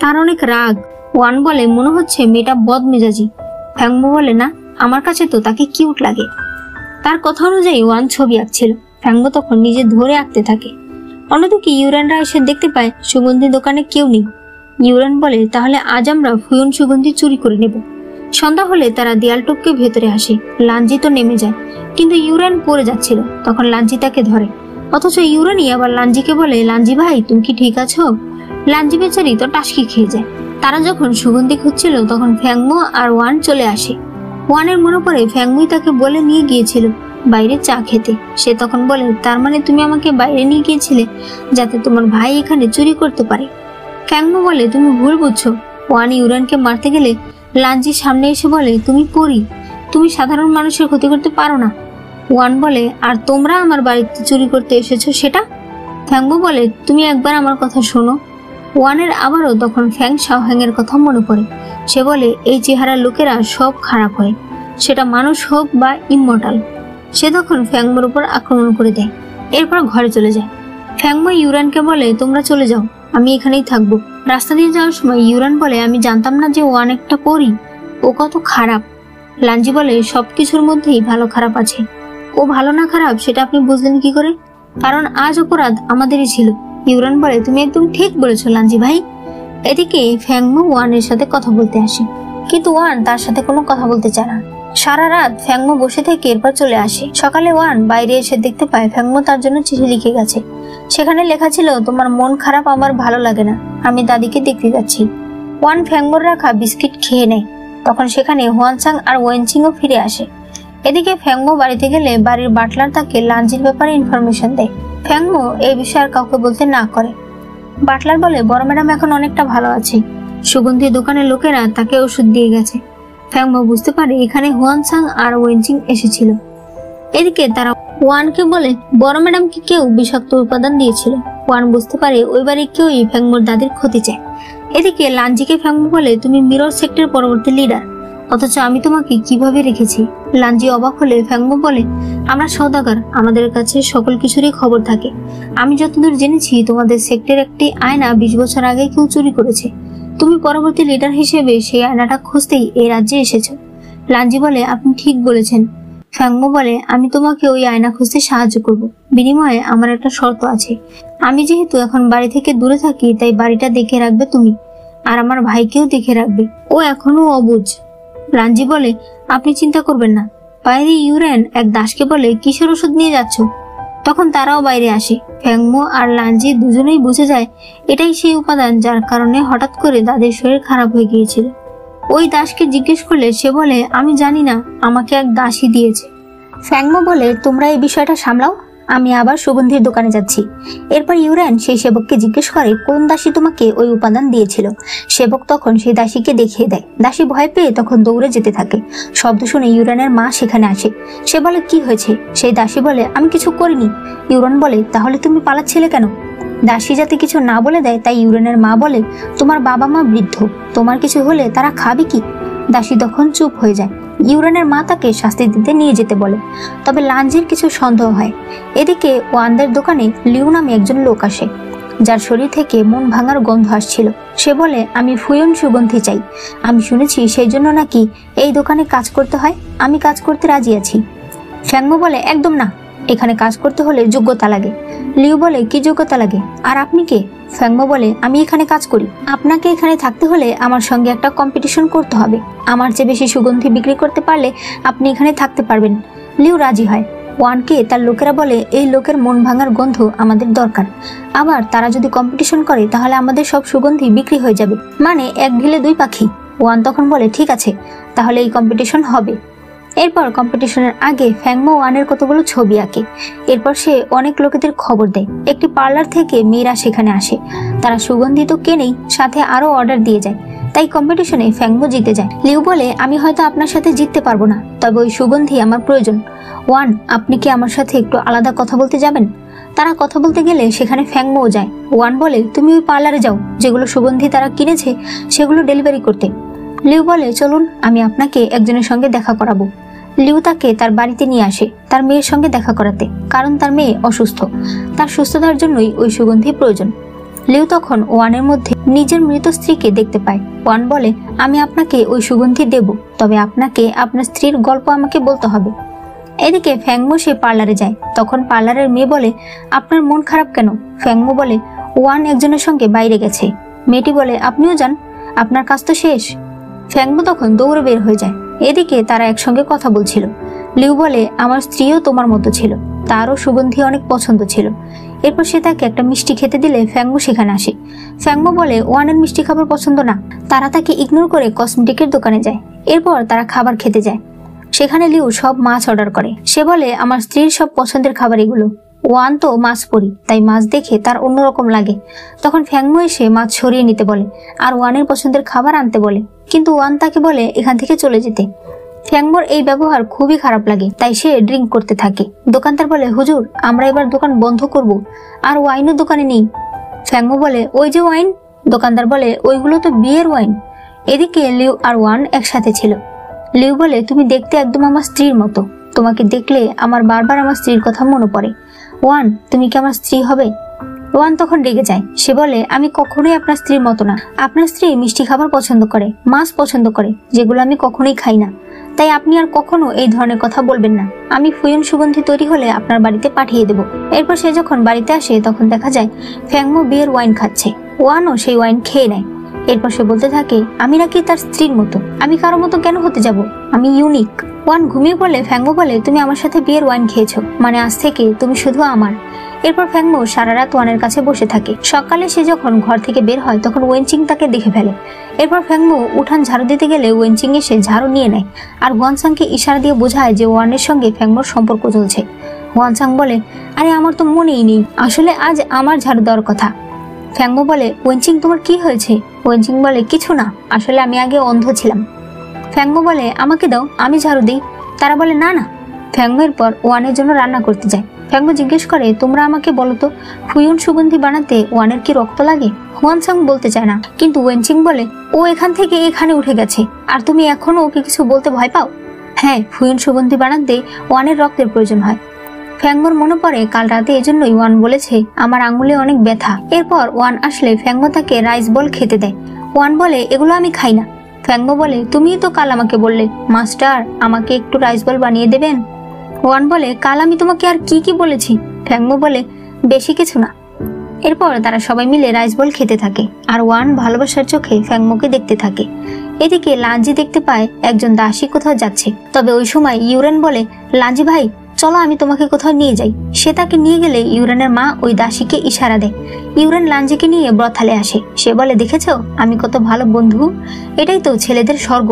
তার অনেক রাগ। ওয়ান বলে মনে হচ্ছে মেয়েটা বদমেজাজি। ফ্যাংমো বলে না, আমার কাছে তো তাকে কিউট লাগে। তার কথা অনুযায়ী ওয়ান ছবি আঁকছিল। ফ্যাংমো তখন নিজে ধরে আঁকতে থাকে। অন্যদিকে ইউরানরা এসে দেখতে পায় সুগন্ধি দোকানে কেউ নেই। ইউরান বলে তাহলে আজ আমরা ফুয়ন সুগন্ধি চুরি করে নেব। সন্ধ্যা হলে তারা দেয়াল টপকে ভেতরে আসে। লাঞ্জি তো নেমে যায়, কিন্তু ইউরান পড়ে যাচ্ছিল। তখন লাঞ্জি তাকে ধরে, অথচ ইউরানই আবার লাঞ্জিকে বলে লাঞ্জি ভাই তুমি কি ঠিক আছো? লাঞ্জি বেচারি তো টাসকি খেয়ে যায়। তারা যখন সুগন্ধি খুঁজছিল তখন ফ্যাংমো আর ওয়ান চলে আসে। ওয়ানের মনে পড়ে ফ্যাংমোই তাকে বলে নিয়ে গিয়েছিল বাইরে চা খেতে। সে তখন বলে তার মানে তুমি আমাকে বাইরে নিয়ে গিয়েছিলে যাতে তোমার ভাই এখানে চুরি করতে পারে। ফ্যাংমো বলে তুমি ভুল বুঝছো। ওয়ান ইউরানকে মারতে গেলে লাঞ্জির সামনে এসে বলে তুমি পড়ি, তুমি সাধারণ মানুষের ক্ষতি করতে পারো না। ওয়ান বলে আর তোমরা আমার বাড়িতে চুরি করতে এসেছো সেটা? ফ্যাংমো বলে তুমি একবার আমার কথা শোনো। ওয়ানের আবারও তখন ফ্যাং শাওহ্যাংয়ের কথা মনে পড়ে। সে বলে এই চেহারার লোকেরা সব খারাপ হয়, সেটা মানুষ হোক বা ইমমর্টাল। সে তখন ফ্যাংমোর উপর আক্রমণ করে দেয়। এরপর ঘরে চলে যায়। ফ্যাংমো ইউরানকে বলে তোমরা চলে যাও, আমি এখানেই থাকবো। রাস্তা দিয়ে যাওয়ার সময় ইউরান বলে আমি জানতাম না যে ওয়ান একটা পরী, ও কত খারাপ। লাঞ্জি বলে সবকিছুর মধ্যেই ভালো খারাপ আছে, ও ভালো না খারাপ সেটা আপনি বুঝলেন কি করে? কারণ আজ অপরাধ আমাদেরই ছিল। ইউরান বলে তুমি একদম ঠিক বলেছো লাঞ্জি ভাই। এদিকে ফ্যাংমো ওয়ানের সাথে কথা বলতে আসে, কিন্তু ওয়ান তার সাথে কোনো কথা বলতে চায় না। সারা রাত ফ্যাংমো বসে থেকে এরপর চলে আসে। সকালে ওয়ান বাইরে এসে দেখতে পায় ফ্যাংমো তার জন্য চিঠি লিখে গেছে। সেখানে লেখা ছিল তোমার মন খারাপ আমার ভালো লাগে না, আমি দাদিকে দেখতে যাচ্ছি। ওয়ান ফ্যাংমোর রাখা বিস্কিট খেয়ে নেয়। তখন সেখানে হুয়ানসাং আর ওয়েনচিংও ফিরে আসে। এদিকে ফ্যাংমো বাড়িতে গেলে বাড়ির বাটলার তাকে লাঞ্জির ব্যাপারে ইনফরমেশন দেয়। ফ্যাংমো এই বিষয়ে আর কাউকে বলতে না করে। বাটলার বলে বড় ম্যাডাম এখন অনেকটা ভালো আছে, সুগন্ধি দোকানের লোকেরা তাকে ওষুধ দিয়ে গেছে। ফ্যাংমো বুঝতে পারে এখানে হুয়ানসাং আর ওয়েনচিং এসেছিল। এদিকে তারা ওয়ানকে বলে বড় ম্যাডামকে কেউ বিষাক্ত উপাদান দিয়েছিল। ওয়ান বুঝতে পারে ওই বাড়ির কেউই ফ্যাংমোর দাদির ক্ষতি চায়। এদিকে লাঞ্জিকে ফ্যাংমো বলে তুমি মিরর সেক্টরের পরবর্তী লিডার, অথচ আমি তোমাকে কিভাবে রেখেছি। লাঞ্জি অবাক হলে ফ্যাংমো বলে আমরা সওদাগর, আমাদের কাছে সকল কিছুরই খবর থাকে। আমি যতদূর জেনেছি তোমাদের সেক্টরের একটি আয়না 20 বছর আগে কেউ চুরি করেছে। তুমি পরবর্তী লিডার হিসেবে সেই আয়নাটা খুঁজতেই এই রাজ্যে এসেছো। লাঞ্জি বলে আপনি ঠিক বলেছেন। ফ্যাংমো বলে আমি তোমাকে ওই আয়না খুঁজতে সাহায্য করব, বিনিময়ে আমার একটা শর্ত আছে। আমি যেহেতু এখন বাড়ি থেকে দূরে থাকি তাই বাড়িটা দেখে রাখবে তুমি, আর আমার ভাইকেও দেখে রাখবে, ও এখনো অবুঝ। লাঞ্জি বলে আপনি চিন্তা করবেন না। বাইরে ইউরেন এক দাসকে বলে কিসের ওষুধ নিয়ে যাচ্ছ? তখন তারাও বাইরে আসে। ফ্যাংমো আর লাঞ্জি দুজনেই বুঝে যায় এটাই সেই উপাদান যার কারণে হঠাৎ করে দাদির শরীর খারাপ হয়ে গিয়েছিল। ওই দাসকে জিজ্ঞেস করলে সে বলে আমি জানি না, আমাকে এক দাসী দিয়েছে। ফ্যাংমো বলে তোমরা এই বিষয়টা সামলাও, আমি আবার সুগন্ধির দোকানে যাচ্ছি। এরপর ইউরেন সেই সেবককে জিজ্ঞেস করে কোন দাসী তোমাকে ওই উপাদান দিয়েছিল। সেবক তখন সেই দাসীকে দেখিয়ে দেয়। দাসী ভয় পেয়ে তখন দৌড়ে যেতে থাকে। শব্দ শুনে ইউরেনের মা সেখানে আসে। সে বলে কি হয়েছে? সেই দাসী বলে আমি কিছু করিনি। ইউরেন বলে তাহলে তুমি পালাচ্ছিলে কেন? দাসী যাতে কিছু না বলে দেয় তাই ইউরেনের মা বলে তোমার বাবা মা বৃদ্ধ, তোমার কিছু হলে তারা খাবে কি? দাসী তখন চুপ হয়ে যায়। ইউরেনের মা তাকে শাস্তি দিতে নিয়ে যেতে বলে, তবে লাঞ্জির কিছু সন্দেহ হয়। এদিকে ওয়ানদের দোকানে লিউ নামে একজন লোক আসে, যার শরীর থেকে মন ভাঙার গন্ধ আসছিল। সে বলে আমি ফুয়ন সুগন্ধি চাই। আমি শুনেছি সেই জন্য নাকি এই দোকানে কাজ করতে হয়। আমি কাজ করতে রাজি আছি। ফ্যাংমো বলে একদম না, এখানে কাজ করতে হলে যোগ্যতা লাগে। লিউ বলে কি যোগ্যতা লাগে? আর আপনি কে? ফ্যাংমো বলে আমি এখানে কাজ করি। আপনাকে এখানে থাকতে হলে আমার সঙ্গে একটা কম্পিটিশন করতে হবে। আমার চেয়ে বেশি সুগন্ধি বিক্রি করতে পারলে আপনি এখানে থাকতে পারবেন। লিউ রাজি হয়। ওয়ানকে তার লোকেরা বলে এই লোকের মন ভাঙার গন্ধ আমাদের দরকার। আবার তারা যদি কম্পিটিশন করে তাহলে আমাদের সব সুগন্ধি বিক্রি হয়ে যাবে, মানে এক ঢিলে দুই পাখি। ওয়ান তখন বলে ঠিক আছে, তাহলে এই কম্পিটিশন হবে। এরপর কম্পিটিশনের আগে ফ্যাংমো ওয়ানের কতগুলো ছবি আঁকে। এরপর সে অনেক লোকেদের খবর দেয়। একটি পার্লার থেকে মেয়েরা সেখানে আসে। তারা সুগন্ধি তো কেনেই, সাথে আরো অর্ডার দিয়ে যায়। তাই কম্পিটিশনে ফ্যাংমো জিতে যায়। লিউ বলে আমি হয়তো আপনার সাথে জিততে পারবো না, তবে ওই সুগন্ধি আমার প্রয়োজন। ওয়ান, আপনি কি আমার সাথে একটু আলাদা কথা বলতে যাবেন? তারা কথা বলতে গেলে সেখানে ফ্যাংমোও যায়। ওয়ান বলে তুমি ওই পার্লারে যাও, যেগুলো সুগন্ধি তারা কিনেছে সেগুলো ডেলিভারি করতে। লিউ বলে চলুন, আমি আপনাকে একজনের সঙ্গে দেখা করাবো। লিউ তাকে তার বাড়িতে নিয়ে আসে তার মেয়ের সঙ্গে দেখা করাতে, কারণ তার মেয়ে অসুস্থ। তার সুস্থতার জন্যই ওই সুগন্ধি প্রয়োজন। লিউ তখন ওয়ানের মধ্যে নিজের মৃত স্ত্রীকে দেখতে পায়। ওয়ান বলে আমি আপনাকে ওই সুগন্ধি দেব, তবে আপনাকে আপনার স্ত্রীর গল্প আমাকে বলতে হবে। এদিকে ফ্যাংমো সে পার্লারে যায়। তখন পার্লারের মেয়ে বলে আপনার মন খারাপ কেন? ফ্যাংমো বলে ওয়ান একজনের সঙ্গে বাইরে গেছে। মেয়েটি বলে আপনিও যান, আপনার কাজ তো শেষ। ফ্যাংমো তখন দৌড়ে বের হয়ে যায়। এদিকে তারা একসঙ্গে কথা বলছিল। লিউ বলে আমার স্ত্রীও তোমার মতো ছিল, তারও সুগন্ধি অনেক পছন্দ ছিল। এরপর সে তাকে একটা মিষ্টি খেতে দিলে ফ্যাংমো সেখানে আসে। ফ্যাংমো বলে ওয়ানের মিষ্টি খাবার পছন্দ না। তারা তাকে ইগনোর করে কসমেটিকের দোকানে যায়। এরপর তারা খাবার খেতে যায়। সেখানে লিউ সব মাছ অর্ডার করে। সে বলে আমার স্ত্রীর সব পছন্দের খাবার এগুলো। ওয়ান তো মাছ পরি, তাই মাছ দেখে তার অন্যরকম লাগে। তখন ফ্যাংমো এসে মাছ সরিয়ে নিতে বলে আর ওয়ানের পছন্দের খাবার আনতে বলে, কিন্তু ওয়ান তাকে বলে এখান থেকে চলে যেতে। ফ্যাংমোর এই ব্যবহার খুবই খারাপ লাগে, তাই সে ড্রিঙ্ক করতে থাকে। দোকানদার বলে হুজুর, আমরা এবার দোকান বন্ধ করব, আর ওয়াইনও দোকানে নেই। ফ্যাংমো বলে ওই যে ওয়াইন। দোকানদার বলে ওইগুলো তো বিয়ের ওয়াইন। এদিকে লিউ আর ওয়ান একসাথে ছিল। লিউ বলে তুমি দেখতে একদম আমার স্ত্রীর মতো, তোমাকে দেখলে আমার বারবার আমার স্ত্রীর কথা মনে পড়ে। ওয়ান, তুমি কি আমার স্ত্রী হবে? ওয়ান তখন রেগে যায়। সে বলে আমি কখনোই আপনার স্ত্রীর মতো না। আপনার স্ত্রী মিষ্টি খাবার পছন্দ করে, মাছ পছন্দ করে, যেগুলো আমি কখনোই খাই না। তাই আপনি আর কখনো এই ধরনের কথা বলবেন না। আমি ফুয়ন সুগন্ধি তৈরি হলে আপনার বাড়িতে পাঠিয়ে দেব। এরপর সে যখন বাড়িতে আসে তখন দেখা যায় ফ্যাংমো বিয়ের ওয়াইন খাচ্ছে। ওয়ানও সেই ওয়াইন খেয়ে নেয়। এরপর সে বলতে থাকে আমি নাকি তার স্ত্রীর মতো, আমি কারো মতো কেন হতে যাব, আমি ইউনিক। ওয়ান ঘুমিয়ে পড়লে ফ্যাংমো বলে তুমি আমার সাথে বিয়ের ওয়াইন খেয়েছো, মানে আজ থেকে তুমি শুধু আমার। এরপর ফ্যাংমো সারা রাত ওয়ানের কাছে বসে থাকে। সকালে সে যখন ঘর থেকে বের হয় তখন ওয়েনচিং তাকে দেখে ফেলে। এরপর ফ্যাংমো উঠান ঝাড়ু দিতে গেলে ওয়েনচিং এসে ঝাড়ু নিয়ে নেয় আর ওয়ানসাংকে ইশারা দিয়ে বোঝায় যে ওয়ানের সঙ্গে ফ্যাংমোর সম্পর্ক চলছে। ওয়ানসাং বলে আরে আমার তো মনেই নেই, আসলে আজ আমার ঝাড়ু দেওয়ার কথা। ফ্যাংমো বলে ওয়েনচিং তোমার কি হয়েছে? ওয়েনচিং বলে কিছু না, আসলে আমি আগে অন্ধ ছিলাম। ফ্যাংমো বলে আমাকে দাও, আমি ঝাড়ু দিই। তারা বলে না না। ফ্যাংমো এরপর ওয়ানের জন্য রান্না করতে যায়। ফ্যাংমো জিজ্ঞেস করে তোমরা আমাকে বলো তো, ফুয়ন সুগন্ধি বানাতে ওয়ানের কি রক্ত লাগে? ওয়ানসাং বলতে চায় না, কিন্তু ওয়েনচিং বলে ও এখান থেকে এখানে উঠে গেছে আর তুমি এখনো ওকে কিছু বলতে ভয় পাও? হ্যাঁ, ফুয়ন সুগন্ধি বানাতে ওয়ানের রক্তের প্রয়োজন হয়। ফ্যাংমোর মনে পড়ে কাল রাতে এজন্যই ওয়ান বলেছে আমার আঙুলে অনেক ব্যথা। এরপর ওয়ান আসলে ফ্যাংমো তাকে রাইস বল খেতে দেয়। ওয়ান বলে এগুলো আমি খাই না। ফ্যাংমো বলে তুমিই তো কাল আমাকে বললে মাস্টার আমাকে একটু রাইস বল বানিয়ে দেবেন। ওয়ান বলে কাল আমি তোমাকে আর কি কি বলেছি? ফ্যাংমো বলে বেশি কিছু না। এরপর তারা সবাই মিলে রাইস বল খেতে থাকে আর ওয়ান ভালোবাসার চোখে ফ্যাংমোকে দেখতে থাকে। এদিকে লাঞ্জি দেখতে পায় একজন দাসী কোথাও যাচ্ছে। তবে ওই সময় ইউরেন বলে লাঞ্জি ভাই চলো আমি তোমাকে কোথাও নিয়ে যাই। সে তাকে নিয়ে গেলে ইউরেনের মা ওই দাসীকে ইশারা দেয়। ইউরেন লাঞ্জিকে নিয়ে ব্রথালে আসে। সে বলে দেখেছো আমি কত ভালো বন্ধু, এটাই তো ছেলেদের স্বর্গ।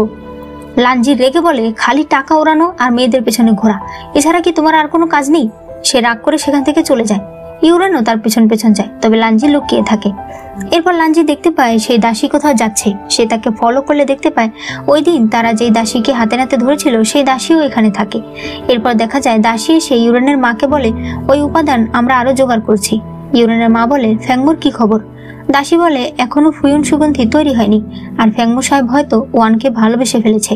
লাঞ্জি রেগে বলে খালি টাকা ওড়ানো আর মেয়েদের পেছনে ঘোরা, এছাড়া কি তোমার আর কোনো কাজ নেই? সে রাগ করে সেখান থেকে চলে যায়। ইউরেনও তার পেছন পেছন যায়, তবে লাঞ্জি লুকিয়ে থাকে। এরপর লাঞ্জি দেখতে পায় সেই দাসী কোথাও যাচ্ছে। সে তাকে ফলো করলে দেখতে পায় ওই দিন তারা যেই দাসীকে হাতে নাতে ধরেছিল সেই দাসীও এখানে থাকে। এরপর দেখা যায় দাসী এসে ইউরেনের মাকে বলে ওই উপাদান আমরা আরো জোগাড় করছি। ইউরেনের মা বলে ফ্যাংমোর কি খবর? দাসী বলে এখনো ফুয়ন সুগন্ধি তৈরি হয়নি, আর ফ্যাংমো সাহেব হয়তো ওয়ানকে ভালোবেসে ফেলেছে।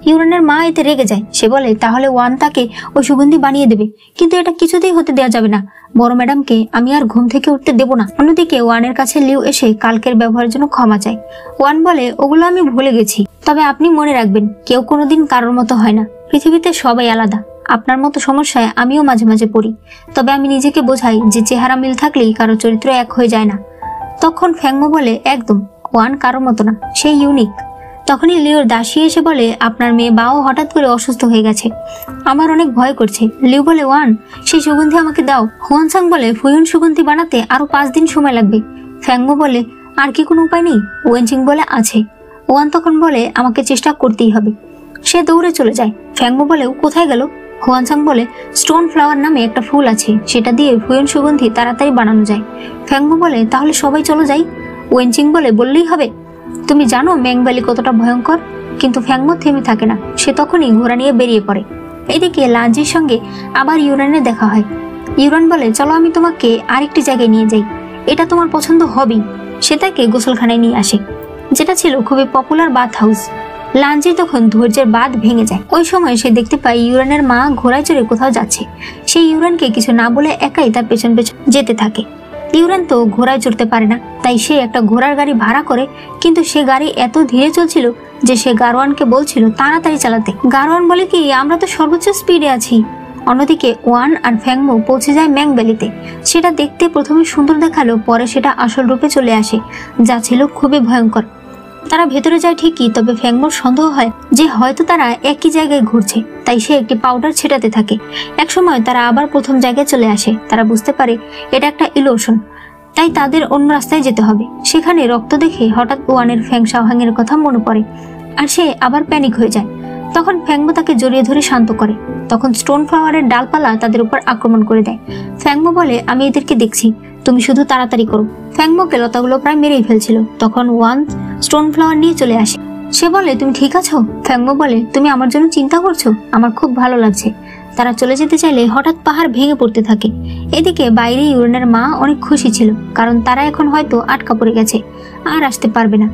ইউরেনের মা এতে রেগে যায়। সে বলে তাহলে ওয়ান তাকে ওই সুগন্ধি বানিয়ে দেবে, কিন্তু এটা কিছুতেই হতে দেওয়া যাবে না। বড় ম্যাডামকে আমি আর ঘুম থেকে উঠতে দেব না। অন্যদিকে ওয়ানের কাছে লিউ এসে কালকের ব্যবহারের জন্য ক্ষমা চায়। ওয়ান বলে ওগুলো আমি ভুলে গেছি, তবে আপনি মনে রাখবেন কেউ কোনোদিন কারোর মতো হয় না। পৃথিবীতে সবাই আলাদা। আপনার মতো সমস্যায় আমিও মাঝে মাঝে পড়ি, তবে আমি নিজেকে বোঝাই যে চেহারা মিল থাকলেই কারো চরিত্র এক হয়ে যায় না। তখন ফ্যাংমো বলে একদম, ওয়ান কারোর মতো না, সে ইউনিক। তখনই লিওর দাসী এসে বলে আপনার মেয়ে বাও হঠাৎ করে অসুস্থ হয়ে গেছে, আমার অনেক ভয় করছে। লিউ বলে ওয়ান সেই সুগন্ধি আমাকে দাও। হুয়ানসাং বলে ফুয়ন সুগন্ধি বানাতে আরো 5 দিন সময় লাগবে। ফ্যাংমো বলে আর কি কোনো উপায় নেই? ওয়েনচিং বলে আছে। ওয়ান তখন বলে আমাকে চেষ্টা করতেই হবে। সে দৌড়ে চলে যায়। ফ্যাংমো বলে ও কোথায় গেল? হুয়ানসাং বলে স্টোন ফ্লাওয়ার নামে একটা ফুল আছে, সেটা দিয়ে ফুয়ন সুগন্ধি তাড়াতাড়ি বানানো যায়। ফ্যাংমো বলে তাহলে সবাই চলো যাই। ওয়েনচিং বলে বললেই হবে। তুমি জানো ম্যাং ভ্যালি কতটা ভয়ঙ্কর? কিন্তু ফ্যাংমো থেমে থাকে না। সে তখনই ঘোড়া নিয়ে বেরিয়ে পড়ে। এদিকে লাঞ্জির সঙ্গে আবার ইউরেনের দেখা হয়। ইউরেন বলে চলো আমি তোমাকে আরেকটি জায়গায় নিয়ে যাই, এটা তোমার পছন্দ হবেই। সে তাকে গোসলখানায় নিয়ে আসে, যেটা ছিল খুবই পপুলার বাথ হাউস। লাঞ্জির তখন ধৈর্যের বাঁধ ভেঙে যায়। ওই সময় সে দেখতে পায় ইউরেনের মা ঘোড়ায় চড়ে কোথাও যাচ্ছে। সেই ইউরেনকে কিছু না বলে একাই তার পেছন পেছন যেতে থাকে। ইউরেন তো ঘোড়ায় চড়তে পারে না, তাই সে একটা ঘোড়ার গাড়ি ভাড়া করে, কিন্তু সে গাড়ি এত ধীরে চলছিল যে সে গারোয়ানকে বলছিল তাড়াতাড়ি চালাতে। গারোয়ান বলে কি আমরা তো সর্বোচ্চ স্পিডে আছি। অন্যদিকে ওয়ান আর ফ্যাংমো পৌঁছে যায় ম্যাং ভ্যালিতে। সেটা দেখতে প্রথমে সুন্দর দেখালো, পরে সেটা আসল রূপে চলে আসে, যা ছিল খুবই ভয়ঙ্কর। তারা ভেতরে যায় ঠিকই, তবে ফ্যাংমোর সন্দেহ হয় যে হয়তো তারা একই জায়গায় ঘুরছে, তাই সে একটি পাউডার ছেটাতে থাকে। একসময় তারা আবার প্রথম জায়গায় চলে আসে। তারা বুঝতে পারে এটা একটা ইলুশন, তাই তাদের অন্য রাস্তায় যেতে হবে। সেখানে রক্ত দেখে হঠাৎ ওয়ানের ফ্যাং শাওহাং এর কথা মনে পড়ে, আর সে আবার প্যানিক হয়ে যায়। তখন ফ্যাংমো তাকে জড়িয়ে ধরে শান্ত করে। তখন স্টোন ফ্লাওয়ারের ডালপালা তাদের উপর আক্রমণ করে দেয়। ফ্যাংমো বলে আমি এদেরকে দেখছি, তুমি শুধু তাড়াতাড়ি করো। ফ্যাংমোকে লতাগুলো প্রায় মেরেই ফেলছিল। তখন ওয়ান স্টোন ফ্লাওয়ার নিয়ে চলে আসে। সে বলে তুমি ঠিক আছো? ফ্যাংমো বলে তুমি আমার জন্য চিন্তা করছো? আমার খুব ভালো লাগছে। তারা চলে যেতে চাইলে হঠাৎ পাহাড় ভেঙে পড়তে থাকে। এদিকে বাইরে ইউরেনের মা অনেক খুশি ছিল, কারণ তারা এখন হয়তো আটকা পড়ে গেছে, আর আসতে পারবে না।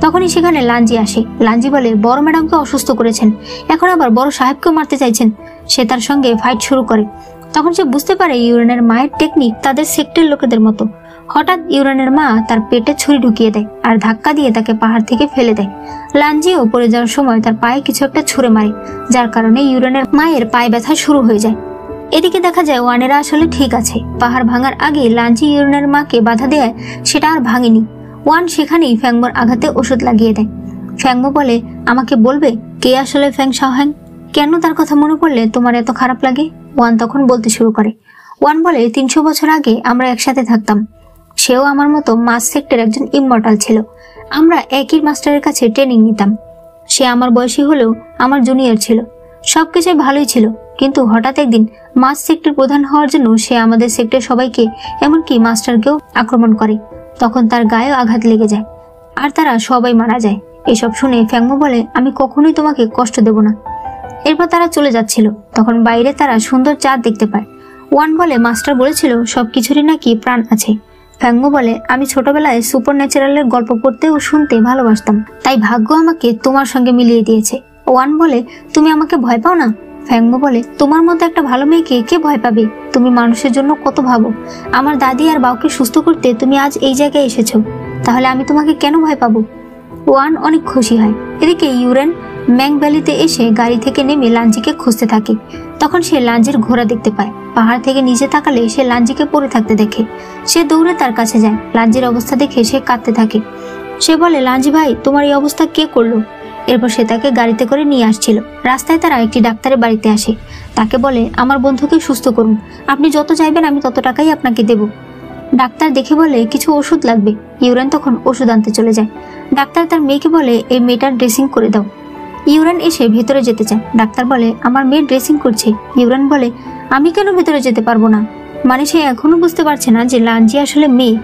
তখনই সেখানে লাঞ্জি আসে। লাঞ্জি বলে বড় ম্যাডামকে অসুস্থ করেছেন, এখন আবার বড় সাহেবকেও মারতে চাইছেন। সে তার সঙ্গে ফাইট শুরু করে। তখন সে বুঝতে পারে ইউরেনের মায়ের টেকনিক তাদের সেক্টের লোকেদের মতো। হঠাৎ ইউরেনের মা তার পেটে ছুরি ঢুকিয়ে দেয় আর ধাক্কা দিয়ে তাকে পাহাড় থেকে ফেলে দেয়। লাঞ্জিও পড়ে যাওয়ার সময় তার পায়ে কিছু একটা ছুঁড়ে মারে, যার কারণে ইউরেনের মায়ের পায়ে ব্যথা শুরু হয়ে যায়। এদিকে দেখা যায় ওয়ানেরা আসলে ঠিক আছে। পাহাড় ভাঙার আগে লাঞ্জি ইউরেনের মাকে বাধা দেয়, সেটা আর ভাঙেনি। ওয়ান সেখানেই ফ্যাংমোর আঘাতে ওষুধ লাগিয়ে দেয়। ফ্যাংমো বলে আমাকে বলবে কে আসলে ফ্যাং শাওহাং? কেন তার কথা মনে পড়লে তোমার এত খারাপ লাগে? ওয়ান তখন বলতে শুরু করে। ওয়ান বলে 300 বছর আগে আমরা একসাথে থাকতাম। সেও আমার মতো মাস সেক্টর একজন ইমমর্টাল ছিল। আমরা একই মাস্টারের কাছে ট্রেনিং নিতাম। সে আমার বয়সী হলেও আমার জুনিয়র ছিল। সবকিছুই ভালোই ছিল, কিন্তু হঠাৎ একদিন মাস সেক্টর প্রধান হওয়ার জন্য সে আমাদের সেক্টর সবাইকে, এমনকি মাস্টারকেও আক্রমণ করে। তখন তার গায়েও আঘাত লেগে যায়, আর তারা সবাই মারা যায়। এসব শুনে ফ্যাংমো বলে আমি কখনোই তোমাকে কষ্ট দেব না। এরপর তারা চলে যাচ্ছিল, তখন বাইরে তারা সুন্দর চাঁদ দেখতে পায়। ওয়ান বলে মাস্টার বলেছিল সবকিছুরই নাকি প্রাণ আছে। ফ্যাংমো বলে আমি ছোটবেলায় সুপার ন্যাচারালের গল্প পড়তে ও শুনতে ভালোবাসতাম, তাই ভাগ্য আমাকে তোমার সঙ্গে মিলিয়ে দিয়েছে। ওয়ান বলে তুমি আমাকে ভয় পাও না? ফ্যাংমো বলে তোমার মতো একটা ভালো মেয়েকে কে ভয় পাবে? তুমি মানুষের জন্য কত ভাবো। আমার দাদি আর বাউকে সুস্থ করতে তুমি আজ এই জায়গায় এসেছো, তাহলে আমি তোমাকে কেন ভয় পাবো? ওয়ান অনেক খুশি হয়। এদিকে ইউরেন ম্যাং ভ্যালিতে এসে গাড়ি থেকে নেমে লাঞ্জিকে খুঁজতে থাকে। তখন সে লাঞ্জির ঘোড়া দেখতে পায়। পাহাড় থেকে নিচে তাকালে সে লাঞ্জিকে পড়ে থাকতে দেখে। সে দৌড়ে তার কাছে যায়। লাঞ্জির অবস্থা দেখে সে কাঁদতে থাকে। সে বলে লাঞ্জি ভাই, তোমার এই অবস্থা কে করলো? এরপর সে তাকে গাড়িতে করে নিয়ে আসছিল। রাস্তায় তারা একটি ডাক্তারের বাড়িতে আসে। তাকে বলে আমার বন্ধুকে সুস্থ করুন, আপনি যত চাইবেন আমি তত টাকাই আপনাকে দেব। ডাক্তার দেখে বলে কিছু ওষুধ লাগবে। ইউরেন তখন ওষুধ আনতে চলে যায়। ডাক্তার তার মেয়েকে বলে এই মেয়েটার ড্রেসিং করে দাও। ইউরেন এসে ভেতরে যেতে চায়। ডাক্তার বলে আমার মেয়ে ড্রেসিং করছে। ইউরেন বলে আমি কেন ভেতরে যেতে পারবো না? মানে সে এখনো বুঝতে পারছে না যে লাঞ্জি আসলে মেয়ে।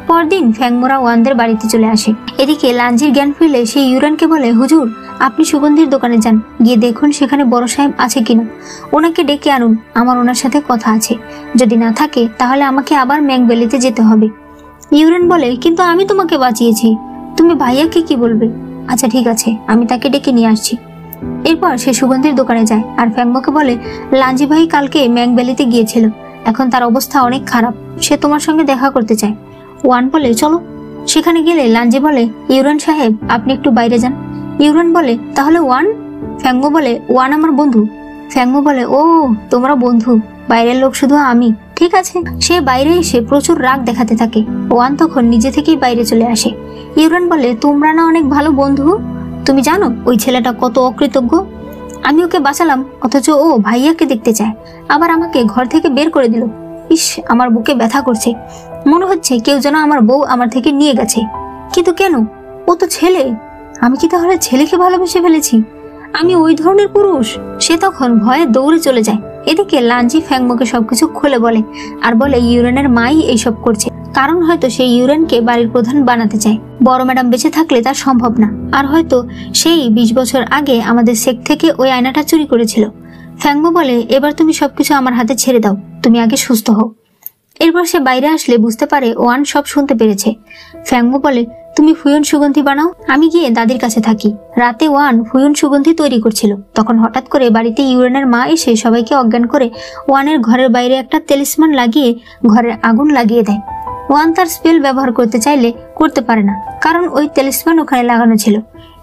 পরদিন ফ্যাংমোরা ওয়ানদের বাড়িতে চলে আসে। এদিকে লাঞ্জির জ্ঞান ফিরলে সে ইউরানকে বলে, হুজুর আপনি সুগন্ধির দোকানে যান, গিয়ে দেখুন সেখানে বড় সাহেব আছে কিনা, ওনাকে ডেকে আনুন, আমার ওনার সাথে কথা আছে। যদি না থাকে তাহলে আমাকে আবার ম্যাংভ্যালিতে যেতে হবে। ইউরান বলে, কিন্তু আমি তোমাকে বাঁচিয়েছি, তুমি ভাইয়াকে কি বলবে? আচ্ছা ঠিক আছে, আমি তাকে ডেকে নিয়ে আসছি। এরপর সে সুগন্ধির দোকানে যায় আর ফ্যাংমোকে বলে, লাঞ্জি ভাই কালকে ম্যাংভ্যালিতে গিয়েছিল, এখন তার অবস্থা অনেক খারাপ, সে তোমার সঙ্গে দেখা করতে চায়। ওয়ান বলে, চলো। সেখানে গেলে লাঞ্জি বলে, ইউরান সাহেব আপনি একটু বাইরে যান। ইউরান বলে, তাহলে ওয়ান? ফ্যাংমো বলে, ওয়ান আমার বন্ধু। ফ্যাংমো বলে, ও তোমরা বন্ধু, বাইরের লোক শুধু আমি, ঠিক আছে। সে বাইরে এসে প্রচুর রাগ দেখাতে থাকে। ওয়ান তখন নিজে থেকেই বাইরে চলে আসে। ইউরান বলে, তোমরা না অনেক ভালো বন্ধু? তুমি জানো ওই ছেলেটা কত অকৃতজ্ঞ? আমি ওকে বাঁচালাম, অথচ ও ভাইয়াকে দেখতে চায়, আবার আমাকে ঘর থেকে বের করে দিল। ইস, আমার বুকে ব্যথা করছে, মনে হচ্ছে কেউ যেন আমার বউ আমার থেকে নিয়ে গেছে। কিন্তু কেন? ও তো ছেলে, আমি কি তাহলে ছেলেকে ভালোবেসে ফেলেছি? আমি ওই ধরনের পুরুষ? সে তখন ভয়ে দৌড়ে চলে যায়। এদিকে লাঞ্জি ফ্যাংমোকে সবকিছু খুলে বলে আর বলে ইউরানের মাই এইসব করছে, কারণ হয়তো সেই ইউরানকে বাড়ির প্রধান বানাতে চায়। বড় ম্যাডাম বেঁচে থাকলে তা সম্ভব না, আর হয়তো সেই 20 বছর আগে আমাদের সেক থেকে ওই আয়নাটা চুরি করেছিল। ফ্যাংমো বলে, এবার তুমি সবকিছু আমার হাতে ছেড়ে দাও, তুমি আগে সুস্থ হও। এরপর সে বাইরে আসলে বুঝতে পারে ওয়ান সব শুনতে পেরেছে। ফ্যাংমো বলে, তুমি ফুয়ন সুগন্ধি বানাও, আমি গিয়ে দাদির কাছে থাকি। রাতে ওয়ান ফুয়ন সুগন্ধি তৈরি করছিল, তখন হঠাৎ করে বাড়িতে ইউরানের মা এসে সবাইকে অজ্ঞান করে ওয়ানের ঘরের বাইরে একটা তেলিসমান লাগিয়ে ঘরের আগুন লাগিয়ে দেয়। ওয়ান তার স্পেল ব্যবহার করতে চাইলে করতে পারে না, কারণ ওই তেলিসমান ওখানে লাগানো ছিল।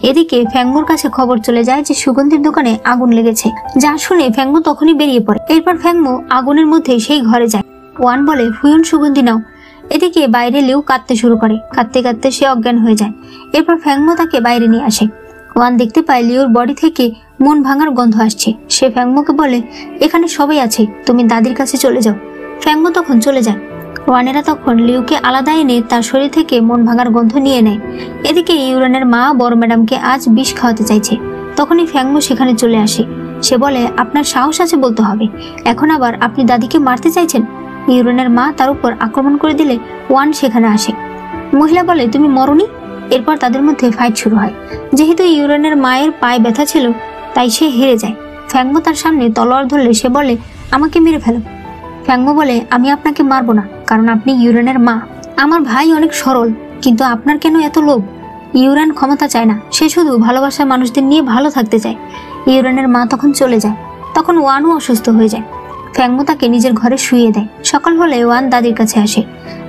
এদিকে ফ্যাংমোর কাছে খবর চলে যায় যে সুগন্ধির দোকানে আগুন লেগেছে, যা শুনে ফ্যাংমো তখনই বেরিয়ে পড়ে। এরপর ফ্যাংমো আগুনের মধ্যে সেই ঘরে যায়। ওয়ান বলে, ফুয়ন সুগন্ধি নাও। এদিকে বাইরে লিউ কাঁদতে শুরু করে, কাঁদতে কাঁদতে সে অজ্ঞান হয়ে যায়। এরপর ফ্যাংমো তাকে বাইরে নিয়ে আসে। ওয়ান দেখতে পায় লিউর বডি থেকে মন ভাঙার গন্ধ আসছে। সে ফ্যাংমোকে বলে, এখানে সবাই আছে, তুমি দাদির কাছে চলে যাও। ফ্যাংমো তখন চলে যায়। ওয়ানেরা তখন লিউকে আলাদা এনে তার শরীর থেকে মন ভাঙার গন্ধ নিয়ে নেয়। এদিকে ইউরানের মা বড় ম্যাডামকে আজ বিষ খাওয়াতে চাইছে। তখনই ফ্যাংমো সেখানে চলে আসে। সে বলে, আপনার সাহস আছে বলতে হবে, এখন আবার আপনি দাদিকে মারতে চাইছেন? ইউরানের মা তার উপর আক্রমণ করে দিলে ওয়ান সেখানে আসে। মহিলা বলে, তুমি মরনি? এরপর তাদের মধ্যে ফাইট শুরু হয়। যেহেতু ইউরানের মায়ের পায়ে ব্যথা ছিল, তাই সে হেরে যায়। ফ্যাংমো তার সামনে তলোয়ার ধরলে সে বলে, আমাকে মেরে ফেলো। ফ্যাংমো বলে, আমি আপনাকে মারবো না, কারণ আপনি ইউরানের মা। আমার ভাই অনেক সরল, কিন্তু আপনার কেন এত লোভ? ইউরান ক্ষমতা চায় না, সে শুধু ভালোবাসার মানুষদের নিয়ে ভালো থাকতে চায়। ইউরানের মা তখন চলে যায়। তখন ওয়ানও অসুস্থ হয়ে যায়। ফ্যাংমো তাকে নিজের ঘরে শুইয়ে দেয়। সকাল হলে ওয়ান দাদির কাছে আসে,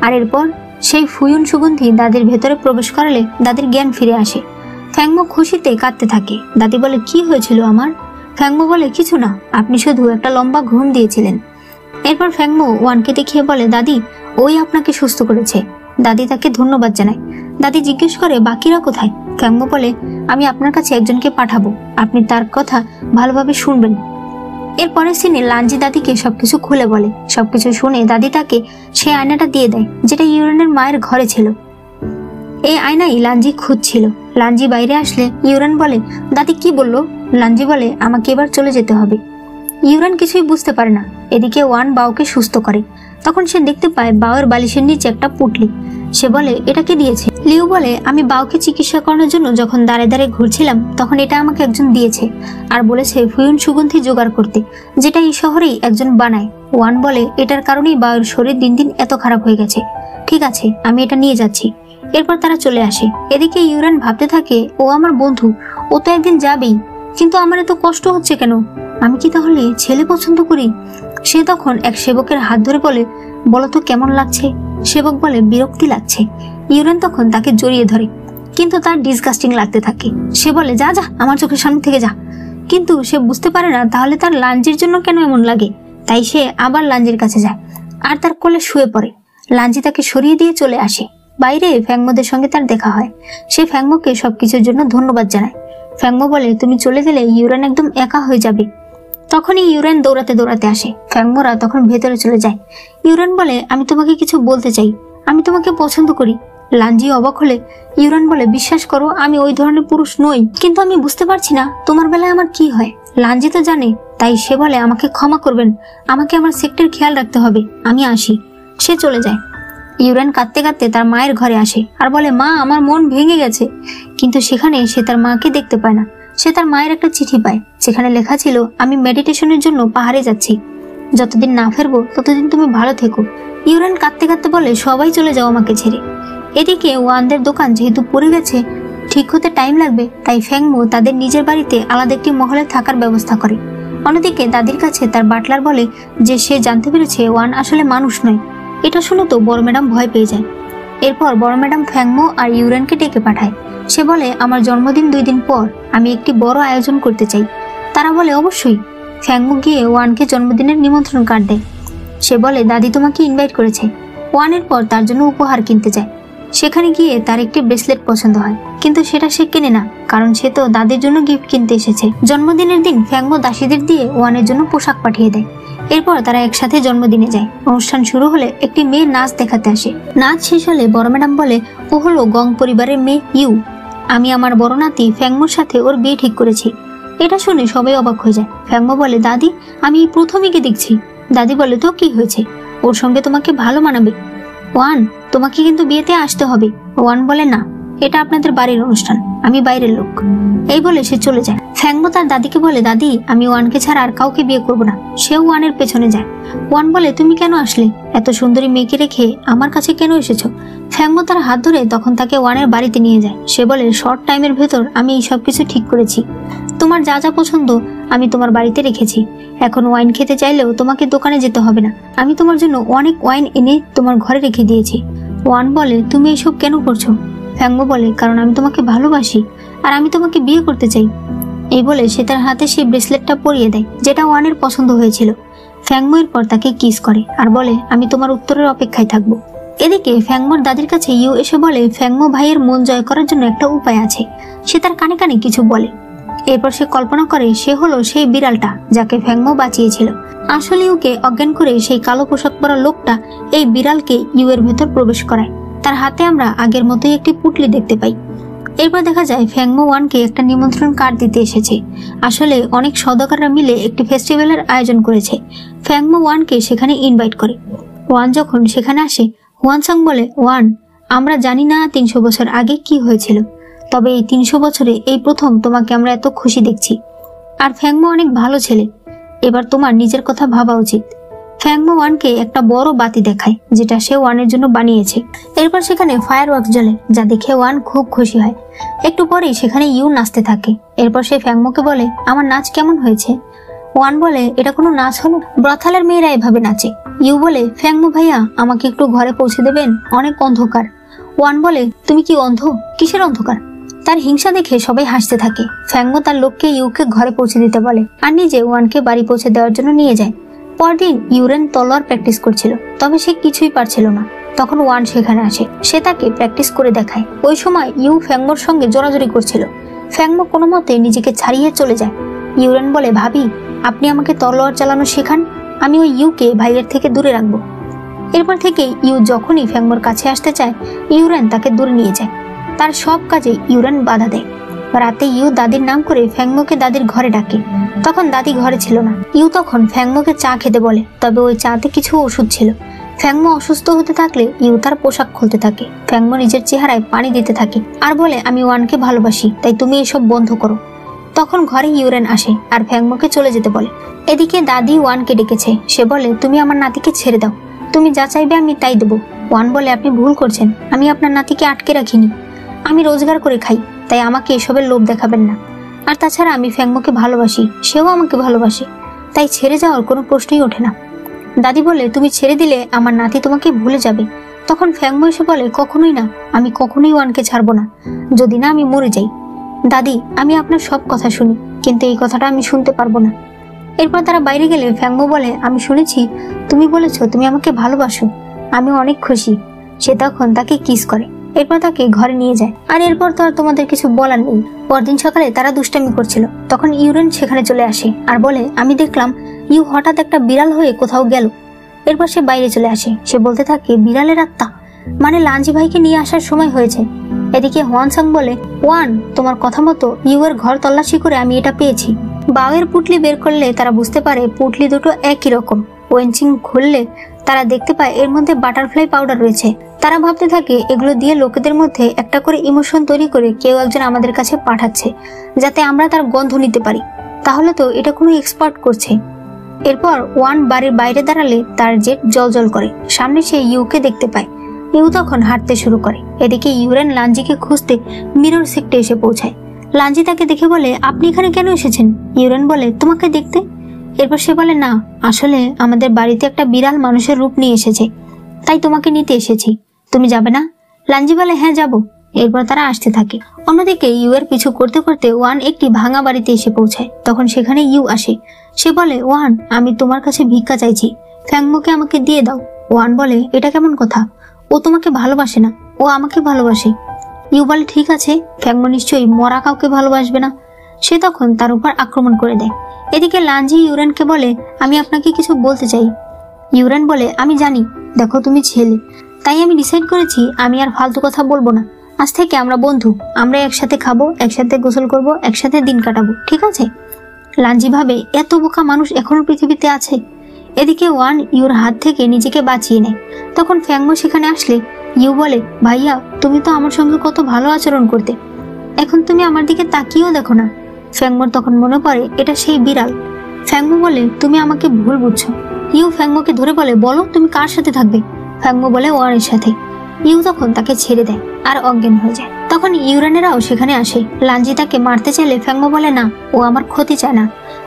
আর এরপর সেই ফুয়ন সুগন্ধি দাদির ভেতরে প্রবেশ করালে দাদির জ্ঞান ফিরে আসে। ফ্যাংমো খুশিতে কাঁদতে থাকে। দাদি বলে, কি হয়েছিল আমার? ফ্যাংমো বলে, কিছু না, আপনি শুধু একটা লম্বা ঘুম দিয়েছিলেন। এরপর ফ্যাংমো ওয়ানকে দেখিয়ে বলে, দাদি ওই আপনাকে সুস্থ করেছে। দাদি তাকে ধন্যবাদ জানায়। দাদি জিজ্ঞেস করে, বাকিরা কোথায়? ফ্যাংমো বলে, আমি আপনার কাছে একজনকে পাঠাবো, আপনি তার কথা ভালোভাবে শুনবেন। এরপরের সিনে লাঞ্জি দাদিকে সবকিছু খুলে বলে। সবকিছু শুনে দাদি তাকে সে আয়নাটা দিয়ে দেয়, যেটা ইউরানের মায়ের ঘরে ছিল। এই আয়নাই লাঞ্জি খুঁজছিল। লাঞ্জি বাইরে আসলে ইউরান বলে, দাদি কি বললো? লাঞ্জি বলে, আমাকে এবার চলে যেতে হবে। ইউরান কিছুই বুঝতে পারে না। এদিকে ওয়ান বাউকে সুস্থ করে। তখন সে দেখতে পায় বাউয়ের বালিশের নিচে একটা পুটলি। সে বলে, এটা কে দিয়েছে? লিউ বলে, আমি বাউকে চিকিৎসা করানোর জন্য যখন দাঁড়ে দাঁড়ে ঘুরছিলাম, তখন এটা আমাকে একজন দিয়েছে আর বলেছে ফুয়ন সুগন্ধি জোগাড় করতে, যেটা এই শহরেই একজন বানায়। ওয়ান বলে, এটার কারণেই বাউয়ের শরীর দিন দিন এত খারাপ হয়ে গেছে। ঠিক আছে, আমি এটা নিয়ে যাচ্ছি। এরপর তারা চলে আসে। এদিকে ইউরান ভাবতে থাকে, ও আমার বন্ধু, ও তো একদিন যাবেই, কিন্তু আমার এত কষ্ট হচ্ছে কেন? আমি কি তাহলে ছেলে পছন্দ করি? সে তখন এক সেবকের হাত ধরে বলে, বলতো কেমন লাগছে? সেবক বলে, বিরক্তি লাগছে। ইউরান তখন তাকে জড়িয়ে ধরে, কিন্তু তার ডিসগাস্টিং লাগতে থাকে। সে বলে, যা যা, আমার চোখের সামনে থেকে যা। কিন্তু সে বুঝতে পারে না তাহলে তার লাঞ্জির জন্য কেন এমন লাগে। তাই সে আবার লাঞ্জির কাছে যায় আর তার কোলে শুয়ে পড়ে। লাঞ্জি তাকে সরিয়ে দিয়ে চলে আসে। বাইরে ফ্যাংমোদের সঙ্গে তার দেখা হয়। সে ফ্যাংমোকে সবকিছুর জন্য ধন্যবাদ জানায়। ফ্যাংমো বলে, তুমি চলে গেলে ইউরান একদম একা হয়ে যাবে। তখনই ইউরান দৌড়াতে দৌড়াতে আসে। ফ্যাংমোরা তখন ভেতরে চলে যায়। ইউরান বলে, আমি তোমাকে কিছু বলতে চাই, আমি তোমাকে পছন্দ করি। লাঞ্জি অবাক হলে ইউরান বলে, বিশ্বাস করো আমি ওই ধরনের পুরুষ নই, কিন্তু আমি বুঝতে পারছি না তোমার বেলায় আমার কি হয়। লাঞ্জি তো জানে তাই সে বলে আমাকে ক্ষমা করবেন, আমাকে আমার সেক্টর খেয়াল রাখতে হবে, আমি আসি। সে চলে যায়। ইউরেন কাঁদতে কাঁদতে তার মায়ের ঘরে আসে আর বলে, মা আমার মন ভেঙে গেছে। কিন্তু সেখানে সে তার মাকে দেখতে পায় না। সে তার মায়ের একটা চিঠি পায়, যেখানে লেখা ছিল, আমি মেডিটেশনের জন্য পাহাড়ে যাচ্ছি, যতদিন না ফেরবো ততদিন তুমি ভালো থেকো। ইউরেন কাঁদতে কাঁদতে বলে, সবাই চলে যাও আমাকে ছেড়ে। এদিকে ওয়ানদের দোকান যেহেতু পড়ে গেছে, ঠিক হতে টাইম লাগবে, তাই ফ্যাংমো তাদের নিজের বাড়িতে আলাদা একটি মহলে থাকার ব্যবস্থা করে। অন্যদিকে দাদির কাছে তার বাটলার বলে যে সে জানতে পেরেছে ওয়ান আসলে মানুষ নয়। এটা শুনে তো বড় ম্যাডাম ভয় পেয়ে যায়। এরপর বড় ম্যাডাম ফ্যাংমো আর ইউরেনকে ডেকে পাঠায়। সে বলে, আমার জন্মদিন 2 দিন পর আমি একটি বড় আয়োজন করতে চাই। তারা বলে, অবশ্যই। ফ্যাংমো গিয়ে ওয়ানকে জন্মদিনের নিমন্ত্রণ কার্ড দেয়। সে বলে, দাদি তোমাকে ইনভাইট করেছে। ওয়ানের পর তার জন্য উপহার কিনতে যায়। সেখানে গিয়ে তার একটি ব্রেসলেট পছন্দ হয়, কিন্তু সেটা সে কেনে না, কারণ সে তো দাদির জন্য গিফট কিনতে এসেছে। জন্মদিনের দিন ফ্যাংমো দাসীদের দিয়ে ওয়ানের জন্য পোশাক পাঠিয়ে দেয়। এরপর তারা একসাথে জন্মদিনে যায়। অনুষ্ঠান শুরু হলে একটি মেয়ে নাচ দেখাতে আসে। নাচ শেষ হলে বড় ম্যাডাম বলে, ও হলো গং পরিবারের মেয়ে ইউ। আমি আমার বড় নাতি ফ্যাংমোর সাথে ওর বিয়ে ঠিক করেছি। এটা শুনে সবাই অবাক হয়ে যায়। ফ্যাংমো বলে, দাদি আমি প্রথমেই দেখছি। দাদি বলে, তো কি হয়েছে, ওর সঙ্গে তোমাকে ভালো মানাবে। ওয়ান, তোমাকে কিন্তু বিয়েতে আসতে হবে। ওয়ান বলে, না, এটা আপনাদের বাড়ির অনুষ্ঠান, আমি বাইরের লোক। এই বলে সে চলে যায়। ফ্যাংমো তার দাদিকে বলে, দাদি আমি ওয়ানকে ছাড়া আর কাউকে বিয়ে করবো না। সেও ওয়ানের পেছনে যায়। ওয়ান বলে, তুমি কেন আসলে? এত সুন্দরী মেয়েকে রেখে আমার কাছে কেন এসেছো? ফ্যাংমো তার হাত ধরে তখন তাকে ওয়ানের বাড়িতে নিয়ে যায়। সে বলে, শর্ট টাইমের ভেতর আমি এই সব কিছু ঠিক করেছি। তোমার যা যা পছন্দ আমি তোমার বাড়িতে রেখেছি। এখন ওয়াইন খেতে চাইলেও তোমাকে দোকানে যেতে হবে না। আমি তোমার জন্য অনেক ওয়াইন এনে তোমার ঘরে রেখে দিয়েছি। ওয়ান বলে, তুমি এসব কেন করছো? ফ্যাংমো বলে, কারণ আমি তোমাকে ভালোবাসি আর আমি তোমাকে বিয়ে করতে চাই। এই বলে সে তার হাতে সেই ব্রেসলেটটা পরিয়ে দেয়, যেটা ওয়ানের পছন্দ হয়েছিল। ফ্যাংমো এর পর তাকে কিস করে আর বলে, আমি তোমার উত্তরের অপেক্ষায় থাকবো। এদিকে ফ্যাংমোর দাদির কাছে ইউ এসে বলে, ফ্যাংমো ভাইয়ের মন জয় করার জন্য একটা উপায় আছে। সে তার কানে কানে কিছু বলে। এরপর সে কল্পনা করে সে হলো সেই বিড়ালটা যাকে ফ্যাংমো বাঁচিয়েছিল। আসলে ইউকে অজ্ঞান করে সেই কালো পোশাক পরা লোকটা এই বিড়ালকে ইউ এর ভেতর প্রবেশ করায়। তার হাতে আমরা আগের মতোই একটি পুটলি দেখতে পাই। এরপর দেখা যায় ফ্যাংমো ওয়ানকে একটা নিমন্ত্রণ কার্ড দিতে এসেছে। আসলে অনেক সওদাগররা মিলে একটি ফেস্টিভ্যালের আয়োজন করেছে। ফ্যাংমো ওয়ানকে সেখানে ইনভাইট করে। ওয়ান যখন সেখানে আসে, ওয়ানসাং বলে, ওয়ান, আমরা জানি না 300 বছর আগে কি হয়েছিল, তবে এই 300 বছরে এই প্রথম তোমাকে আমরা এত খুশি দেখছি। আর ফ্যাংমো অনেক ভালো ছেলে, এবার তোমার নিজের কথা ভাবা উচিত। ফ্যাংমো ওয়ানকে একটা বড় বাতি দেখায়, যেটা সে ওয়ানের জন্য বানিয়েছে। এরপর সেখানে ফায়ার ওয়ার্কস জ্বলে, যা দেখে ওয়ান খুব খুশি হয়। একটু পরেই সেখানে ইউ নাচতে থাকে। এরপর সে ফ্যাংমোকে বলে, আমার নাচ কেমন হয়েছে? ওয়ান বলে, এটা কোনো নাচ হলো? ব্রথালের মেয়েরা এভাবে নাচে। ইউ বলে, ফ্যাংমো ভাইয়া আমাকে একটু ঘরে পৌঁছে দেবেন, অনেক অন্ধকার। ওয়ান বলে, তুমি কি অন্ধ? কিসের অন্ধকার? তার হিংসা দেখে সবাই হাসতে থাকে। ফ্যাংমো তার লোককে ইউকে ঘরে পৌঁছে দিতে বলে আর নিজে ওয়ানকে বাড়ি পৌঁছে দেওয়ার জন্য নিয়ে যায়। পরদিন ইউরেন তলোয়ার প্র্যাকটিস করছিল, তবে সে কিছুই পারছিল না। তখন ওয়ান সেখানে আসে। সে তাকে প্র্যাকটিস করে দেখায়। ওই সময় ইউ ফ্যাংমোর সঙ্গে জোরাজোরি করছিল। ফ্যাংমো কোনো মতে নিজেকে ছাড়িয়ে চলে যায়। ইউরেন বলে, ভাবি আপনি আমাকে তলোয়ার চালানো শেখান, আমি ওই ইউকে ভাইয়ের থেকে দূরে রাখবো। এরপর থেকে ইউ যখনই ফ্যাংমোর কাছে আসতে চায়, ইউরেন তাকে দূরে নিয়ে যায়। তার সব কাজে ইউরেন বাধা দেয়। রাতে ইউ দাদির নাম করে ফ্যাংমোকে দাদির ঘরে ডাকে। তখন দাদি ঘরে ছিল না। ইউ তখন ফ্যাংমোকে চা খেতে বলে, তবে ওই চাতে কিছু ওষুধ ছিল। ফ্যাংমো অসুস্থ হতে থাকলে ইউ তার পোশাক খুলতে থাকে। ফ্যাংমো নিজের চেহারায় পানি দিতে থাকে আর বলে, আমি ওয়ানকে ভালোবাসি, তাই তুমি এসব বন্ধ করো। তখন ঘরে ইউরেন আসে আর ফ্যাংমোকে চলে যেতে বলে। এদিকে দাদি ওয়ানকে ডেকেছে। সে বলে, তুমি আমার নাতিকে ছেড়ে দাও, তুমি যা চাইবে আমি তাই দেবো। ওয়ান বলে, আপনি ভুল করছেন, আমি আপনার নাতিকে আটকে রাখিনি, আমি রোজগার করে খাই, তাই আমাকে এসবের লোভ দেখাবেন না। আর তাছাড়া আমি ফ্যাংমোকে ভালোবাসি, সেও আমাকে ভালোবাসে, তাই ছেড়ে যাওয়ার কোনো প্রশ্নই ওঠে না। দাদি বলে, তুমি ছেড়ে দিলে আমার নাতি তোমাকে ভুলে যাবে। তখন ফ্যাংমো এসে বলে, কখনোই না, আমি কখনোই ওয়ানকে ছাড়বো না, যদি না আমি মরে যাই। দাদি আমি আপনার সব কথা শুনি, কিন্তু এই কথাটা আমি শুনতে পারবো না। এরপর তারা বাইরে গেলে ফ্যাংমো বলে, আমি শুনেছি তুমি বলেছো তুমি আমাকে ভালোবাসো, আমি অনেক খুশি। সে তখন তাকে কিস করে। এরপর তাকে ঘরে নিয়ে যায়। আর এরপর তো আর তোমাদের কিছু বলার নেই। পরদিন সকালে তারা দুষ্টামি করছিল। তখন ইউরেন সেখানে চলে আসে আর বলে, আমি দেখলাম ইউ হঠাৎ একটা বিড়াল হয়ে কোথাও গেল। এরপর সে বাইরে চলে আসে। সে বলতে থাকে, বিড়ালের আত্মা, মানে লাঞ্জি ভাইকে নিয়ে আসার সময় হয়েছে। এদিকে হোয়ানসাং বলে, ওয়ান তোমার কথা মতো ইউ এর ঘর তল্লাশি করে আমি এটা পেয়েছি। বাউয়ের পুটলি বের করলে তারা বুঝতে পারে পুটলি দুটো একই রকম। ওয়েঞ্চিং খুললে তারা দেখতে পায় এর মধ্যে বাটারফ্লাই পাউডার রয়েছে। তারা ভাবতে থাকে এগুলো দিয়ে লোকেদের মধ্যে একটা করে ইমোশন তৈরি করে কেউ একজন আমাদের কাছে পাঠাচ্ছে, যাতে আমরা তার গন্ধ নিতে পারি। তাহলে তো এটা কোনো এক্সপার্ট করছে। এরপর ওয়ান বাড়ির বাইরে দাঁড়ালে তার জেট জলজল করে। সামনে সে ইউকে দেখতে পায়। ইউ তখন হাঁটতে শুরু করে। এদিকে ইউরেন লাঞ্জিকে খুঁজতে মিরর সেক্টে এসে পৌঁছায়। লাঞ্জি তাকে দেখে বলে, আপনি এখানে কেন এসেছেন? ইউরেন বলে, তোমাকে দেখতে। এরপর সে বলে, না, আসলে আমাদের বাড়িতে একটা বিড়াল মানুষের রূপ নিয়ে এসেছে, তাই তোমাকে নিতে এসেছি। তুমি যাবে না? লাঞ্জি বলে, হ্যাঁ যাব। এরপর তারা আসতে থাকে। অন্যদিকে ইউ এর পিছু করতে করতে ওয়ান একটি ভাঙা বাড়িতে এসে পৌঁছায়। তখন সেখানে ইউ আসে। সে বলে, ওয়ান, আমি তোমার কাছে ভিক্ষা চাইছি, ফ্যাংমোকে আমাকে দিয়ে দাও। ওয়ান বলে, এটা কেমন কথা? ও তোমাকে ভালোবাসে না, ও আমাকে ভালোবাসে। ইউ বলে, ঠিক আছে, ফ্যাংমো নিশ্চয়ই মরা কাউকে ভালোবাসবে না। সে তখন তার উপর আক্রমণ করে দেয়। এদিকে লাঞ্জি ইউরেনকে বলে, আমি আপনাকে কিছু বলতে চাই। ইউরেন বলে, আমি জানি, দেখো তুমি ছেলে, তাই আমি ডিসাইড করেছি আমি আর ফালতু কথা বলবো না। আজ থেকে আমরা বন্ধু, আমরা একসাথে খাবো, একসাথে গোসল করব, একসাথে দিন কাটাবো, ঠিক আছে? লাঞ্জি ভাবে, এত বোকা মানুষ এখনো পৃথিবীতে আছে। এদিকে ওয়ান ইউর হাত থেকে নিজেকে বাঁচিয়ে নেয়। তখন ফ্যাংমো সেখানে আসলে ইউ বলে, ভাইয়া, তুমি তো আমার সঙ্গে কত ভালো আচরণ করতে, এখন তুমি আমার দিকে তাকিয়েও দেখো না। ফ্যাংমোর তখন মনে পড়ে এটা সেই বিড়াল। ফ্যাংমো বলে, তুমি আমাকে ভুল বুঝছো। ইউ ফ্যাংমোকে ধরে বলে, বলো তুমি কার সাথে থাকবে? ফ্যাংমো বলে, ওয়ানের সাথে। ইউ তখন তাকে ছেড়ে দেয় আর অজ্ঞান হয়ে যায়। তখন ইউরেনেরাও সেখানে আসে। লাঞ্জি তাকে মারতে চাইলে ফ্যাংমো বলে, না, ও আমার ক্ষতি চায় না।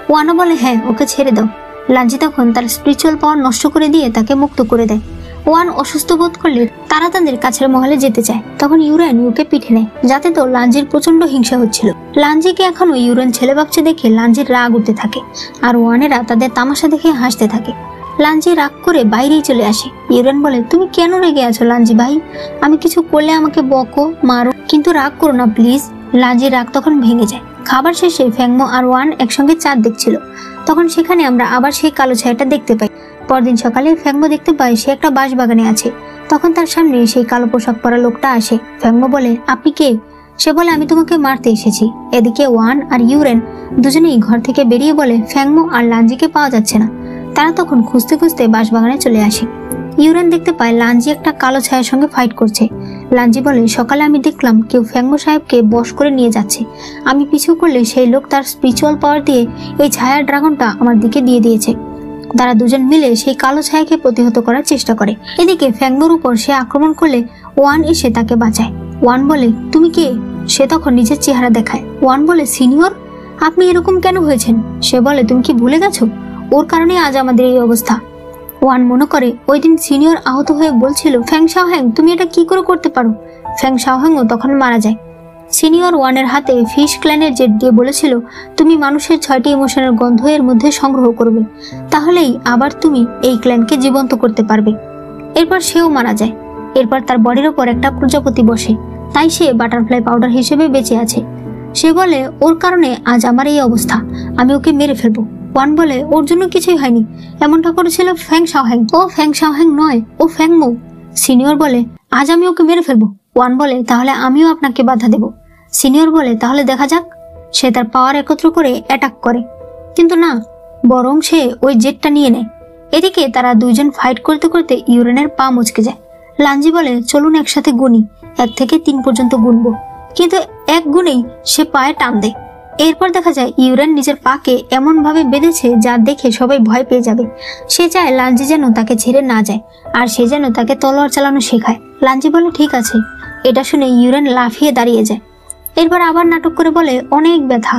ওয়ানও বলে, হ্যাঁ, ওকে ছেড়ে দাও। লাঞ্জি তখন তার স্পিরিচুয়াল পাওয়ার নষ্ট করে দিয়ে তাকে মুক্ত করে দেয়। ওয়ান অসুস্থ বোধ করলে তারা তাদের কাছের মহলে যেতে চায়। তখন ইউরেন ইউকে পিঠে নেয়, যাতে তো লাঞ্জির প্রচন্ড হিংসা হচ্ছিল। লাঞ্জিকে এখনো ইউরেন ছেলে ভাবছে দেখে লাঞ্জির রাগ উঠতে থাকে, আর ওয়ানেরা তাদের তামাশা দেখে হাসতে থাকে। লাঞ্জি রাগ করে বাইরেই চলে আসে। ইউরেন বলে, তুমি কেন রেগে আছো লাঞ্জি ভাই? আমি কিছু করলে আমাকে বকো, মারো, কিন্তু রাগ করো না প্লিজ। লাঞ্জির রাগ তখন ভেঙে যায়। খাবার শেষে ফ্যাংমো আর ওয়ান একসঙ্গে চাঁদ দেখছিল। তখন সেখানে আমরা আবার সেই কালো ছায়াটা দেখতে পাই। পরদিন সকালে ফ্যাংমো দেখতে পাই সে একটা বাঁশবাগানে আছে। তখন তার সামনে সেই কালো পোশাক পরা লোকটা আসে। ফ্যাংমো বলে, আপনি কে? সে বলে, আমি তোমাকে মারতে এসেছি। এদিকে ওয়ান আর ইউরেন দুজনেই ঘর থেকে বেরিয়ে বলে, ফ্যাংমো আর লাঞ্জিকে পাওয়া যাচ্ছে না। তারা তখন খুঁজতে খুঁজতে বাঁশবাগানে চলে আসে। ইউরেন দেখতে পায় লাঞ্জি একটা কালো ছায়ার সঙ্গে ফাইট করছে। লাঞ্জি বলে, সকালে আমি দেখলাম কেউ ফ্যাংমো সাহেবকে বশ করে নিয়ে যাচ্ছে। আমি পিছু করলে সেই লোক তার স্পিরিচুয়াল পাওয়ার দিয়ে এই ছায়ার ড্রাগনটা আমার দিকে দিয়ে দিয়েছে। তারা দুজন মিলে সেই কালো ছায়াকে প্রতিহত করার চেষ্টা করে। এদিকে ফ্যাংমোর উপর সে আক্রমণ করলে ওয়ান এসে তাকে বাঁচায়। ওয়ান বলে, তুমি কে? সে তখন নিজের চেহারা দেখায়। ওয়ান বলে, সিনিয়র, আপনি এরকম কেন হয়েছেন? সে বলে, তুমি কি ভুলে গেছো? ওর কারণে আজ আমাদের এই অবস্থা। ওয়ান মনে করে ওই দিন সিনিয়র আহত হয়ে বলছিল, ফ্যাং শাওহ্যাং, তুমি এটা কি করে করতে পারো? ফ্যাং শাওহ্যাংও তখন মারা যায়। সিনিয়র ওয়ানের হাতে ফিশ ক্ল্যানের জেট দিয়ে বলেছিল, তুমি মানুষের 6টি ইমোশনের গন্ধ এর মধ্যে সংগ্রহ করবে, তাহলেই আবার তুমি এই ক্ল্যানকে জীবন্ত করতে পারবে। এরপর সেও মারা যায়। এরপর তার বডির ওপর একটা প্রজাপতি বসে, তাই সে বাটারফ্লাই পাউডার হিসেবে বেঁচে আছে। সে বলে, ওর কারণে আজ আমার এই অবস্থা, আমি ওকে মেরে ফেলবো। ওয়ান বলে, ওর জন্য কিছুই হয়নি, এমনটা করেছিল ফ্যাং শাওহ্যাং। ও ফ্যাং শাওহ্যাং নয়, ও ফ্যাংমো। সিনিয়র বলে, আজ আমি ওকে মেরে ফেলবো। ওয়ান বলে, তাহলে আমিও আপনাকে বাধা দেব। সিনিয়র বলে, তাহলে দেখা যাক। সে তার পাওয়ার একত্র করে অ্যাটাক করে, কিন্তু না, বরং সে ওই জেটটা নিয়ে নেয়। এদিকে তারা দুইজন ফাইট করতে করতে ইউরেনের পা মুচকে যায়। লাঞ্জি বলে, চলুন একসাথে গুনি, 1 থেকে 3 পর্যন্ত গুনবো। কিন্তু এক গুনেই সে পায়ে টান দেয়। এরপর দেখা যায় ইউরেন নিজের পাকে এমন ভাবে বেঁধেছে যা দেখে সবাই ভয় পেয়ে যাবে। সে চায় লাঞ্জি যেন তাকে ছেড়ে না যায়, আর সে যেন তাকে তলোয়ার চালানো শেখায়। লাঞ্জি বলে, ঠিক আছে। এটা শুনে ইউরেন লাফিয়ে দাঁড়িয়ে যায়। এরপর আবার নাটক করে বলে, অনেক ব্যথা।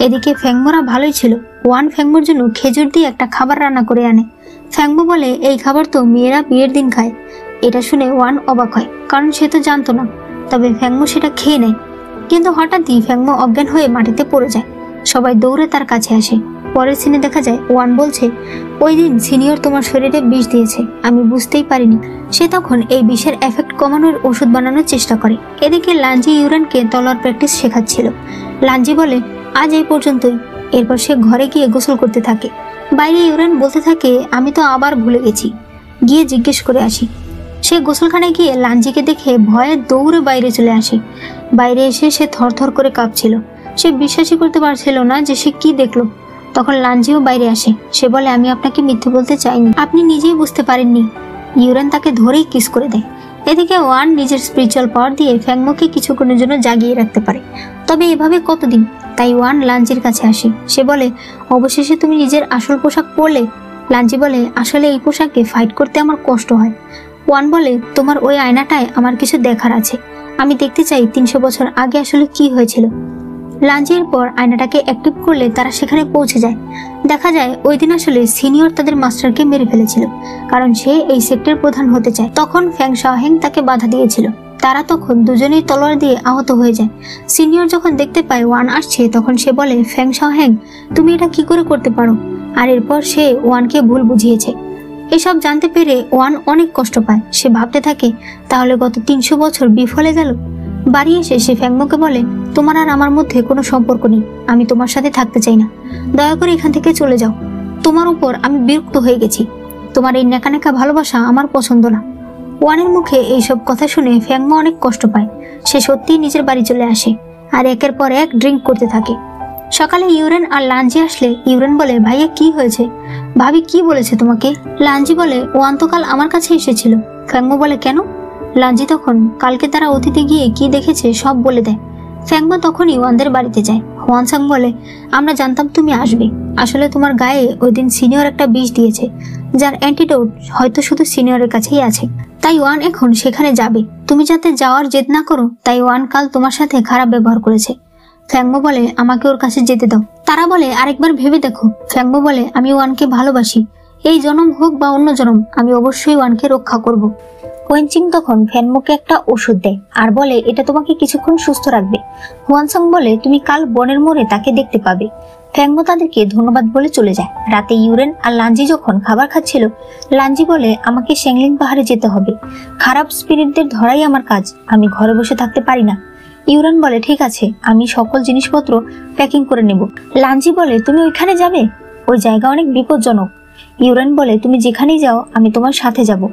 এদিকে ফ্যাংমোরা ভালোই ছিল। ওয়ান ফ্যাংমোর জন্য খেজুর দিয়ে একটা খাবার রান্না করে আনে। ফ্যাংমো বলে, এই খাবার তো মেয়েরা বিয়ের দিন খায়। এটা শুনে ওয়ান অবাক হয়, কারণ সে তো জানতো না। তবে ফ্যাংমো সেটা খেয়ে নেয়। কিন্তু হঠাৎই ফ্যাংমো অজ্ঞান হয়ে মাটিতে পড়ে যায়। সবাই দৌড়ে তার কাছে আসে। পরের সিনে দেখা যায় ওয়ান বলছে, ওই দিন সিনিয়র তোমার শরীরে বিষ দিয়েছে, আমি বুঝতেই পারিনি। সে তখন এই বিষের এফেক্ট কমানোর ওষুধ বানানোর চেষ্টা করে। এদিকে লাঞ্জি ইউরেনকে তলোয়ার প্র্যাকটিস শেখাচ্ছিল। লাঞ্জি বলে, আজ এই পর্যন্তই। এরপর সে ঘরে গিয়ে গোসল করতে থাকে। বাইরে ইউরেন বলতে থাকে, আমি তো আবার ভুলে গেছি, গিয়ে জিজ্ঞেস করে আসি। সে গোসলখানায় গিয়ে লাঞ্জিকে দেখে ভয়ে দৌড়ে বাইরে চলে আসে। বাইরে এসে সে থরথর করে কাঁপছিল। সে বিশ্বাসই করতে পারছিল না যে সে কি দেখলো। তখন লাঞ্জিও বাইরে আসে। সে বলে, আমি আপনাকে মিথ্যে বলতে চাইনি, আপনি নিজেই বুঝতে পারেননি। ইউরেন তাকে ধরেই কিস করে দেয়। এদিকে ওয়ান নিজের স্পিরিচুয়াল পাওয়ার দিয়ে ফ্যাংমোকে কিছুক্ষণের জন্য জাগিয়ে রাখতে পারে। তবে এভাবে কতদিন? তাই ওয়ান লাঞ্জির কাছে আসে। সে বলে, অবশেষে তুমি নিজের আসল পোশাক পরলে। লাঞ্জি বলে, আসলে এই পোশাকে ফাইট করতে আমার কষ্ট হয়। ওয়ান বলে, তোমার ওই আয়নাটায় আমার কিছু দেখার আছে, আমি দেখতে চাই 300 বছর আগে আসলে কি হয়েছিল। লাঞ্চের পর আয়নাটাকে অ্যাক্টিভ করলে তারা সেখানে পৌঁছে যায়। দেখা যায় ওই দিন আসলে সিনিয়র তাদের মাস্টারকে মেরে ফেলেছিল, কারণ সে এই সেক্টরের প্রধান হতে চায়। তখন ফ্যাং শাওহেং তাকে বাধা দিয়েছিল। তারা তখন দুজনেই তলোয়ার দিয়ে আহত হয়ে যায়। সিনিয়র যখন দেখতে পায় ওয়ান আসছে, তখন সে বলে, ফ্যাং শাওহেং, তুমি এটা কি করে করতে পারো? আর এরপর সে ওয়ানকে ভুল বুঝিয়েছে। এসব জানতে পেরে ওয়ান অনেক কষ্ট পায়। সে ভাবতে থাকে, তাহলে গত 300 বছর বিফলে গেল। বাড়ি এসে সে ফ্যাংমোকে বলে, তোমার আর আমার মধ্যে কোনো সম্পর্ক নেই, আমি তোমার সাথে থাকতে চাই না, দয়া করে এখান থেকে চলে যাও। তোমার উপর আমি বিরক্ত হয়ে গেছি, তোমার এই নেকা নেকা ভালোবাসা আমার পছন্দ না। ওয়ানের মুখে এইসব কথা শুনে ফ্যাংমো অনেক কষ্ট পায়। সে সত্যিই নিজের বাড়ি চলে আসে আর একের পর এক ড্রিঙ্ক করতে থাকে। সকালে ইউরেন আর লাঞ্জি আসলে ইউরেন বলে, ভাইয়া কি হয়েছে? ভাবি কি বলেছে তোমাকে? লাঞ্জি বলে, ওয়ান তো কাল আমার কাছে এসেছিল। ফ্যাংমো বলে, কেন? লাঞ্জি তখন কালকে তারা অতীতে গিয়ে কি দেখেছে সব বলে দেয়। ফ্যাংমো তখনই ওয়ানদের বাড়িতে যায়। হোয়ানসাং বলে, আমরা জানতাম তুমি আসবে, আসলে তোমার গায়ে ওই দিন সিনিয়র একটা বিষ দিয়েছে, যার অ্যান্টিডোট হয়তো শুধু সিনিয়রের কাছেই আছে, তাই ওয়ান এখন সেখানে যাবে। তুমি যাতে যাওয়ার জেদ না করো, তাই ওয়ান কাল তোমার সাথে খারাপ ব্যবহার করেছে। ফ্যাংমো বলে, আমাকে ওর কাছে যেতে দাও। তারা বলে, আরেকবার ভেবে দেখো। ফ্যাংমো বলে, আমি ওয়ানকে ভালোবাসি, এই জনম হোক বা অন্য জনম, আমি অবশ্যই ওয়ানকে রক্ষা করব। ওয়েনচিং তখন ফ্যাংমোকে একটা ওষুধ দেয় আর বলে, এটা তোমাকে কিছুক্ষণ সুস্থ রাখবে। হুয়ানসাং বলে, তুমি কাল বনের মোড়ে তাকে দেখতে পাবে। ফ্যাংমো তাদেরকে ধন্যবাদ বলে চলে যায়। রাতে ইউরেন আর লাঞ্জি যখন খাবার খাচ্ছিল, লাঞ্জি বলে, আমাকে শ্যাংলিং পাহাড়ে যেতে হবে, খারাপ স্পিরিটদের ধরাই আমার কাজ, আমি ঘরে বসে থাকতে পারি না। ইউরেন বলে, ঠিক আছে, আমি সকল জিনিসপত্র প্যাকিং করে নেব। লাঞ্জি বলে, তুমি ওইখানে যাবে? ওই জায়গা অনেক বিপজ্জনক। ইউরেন বলে, তুমি যেখানেই যাও আমি তোমার সাথে যাব।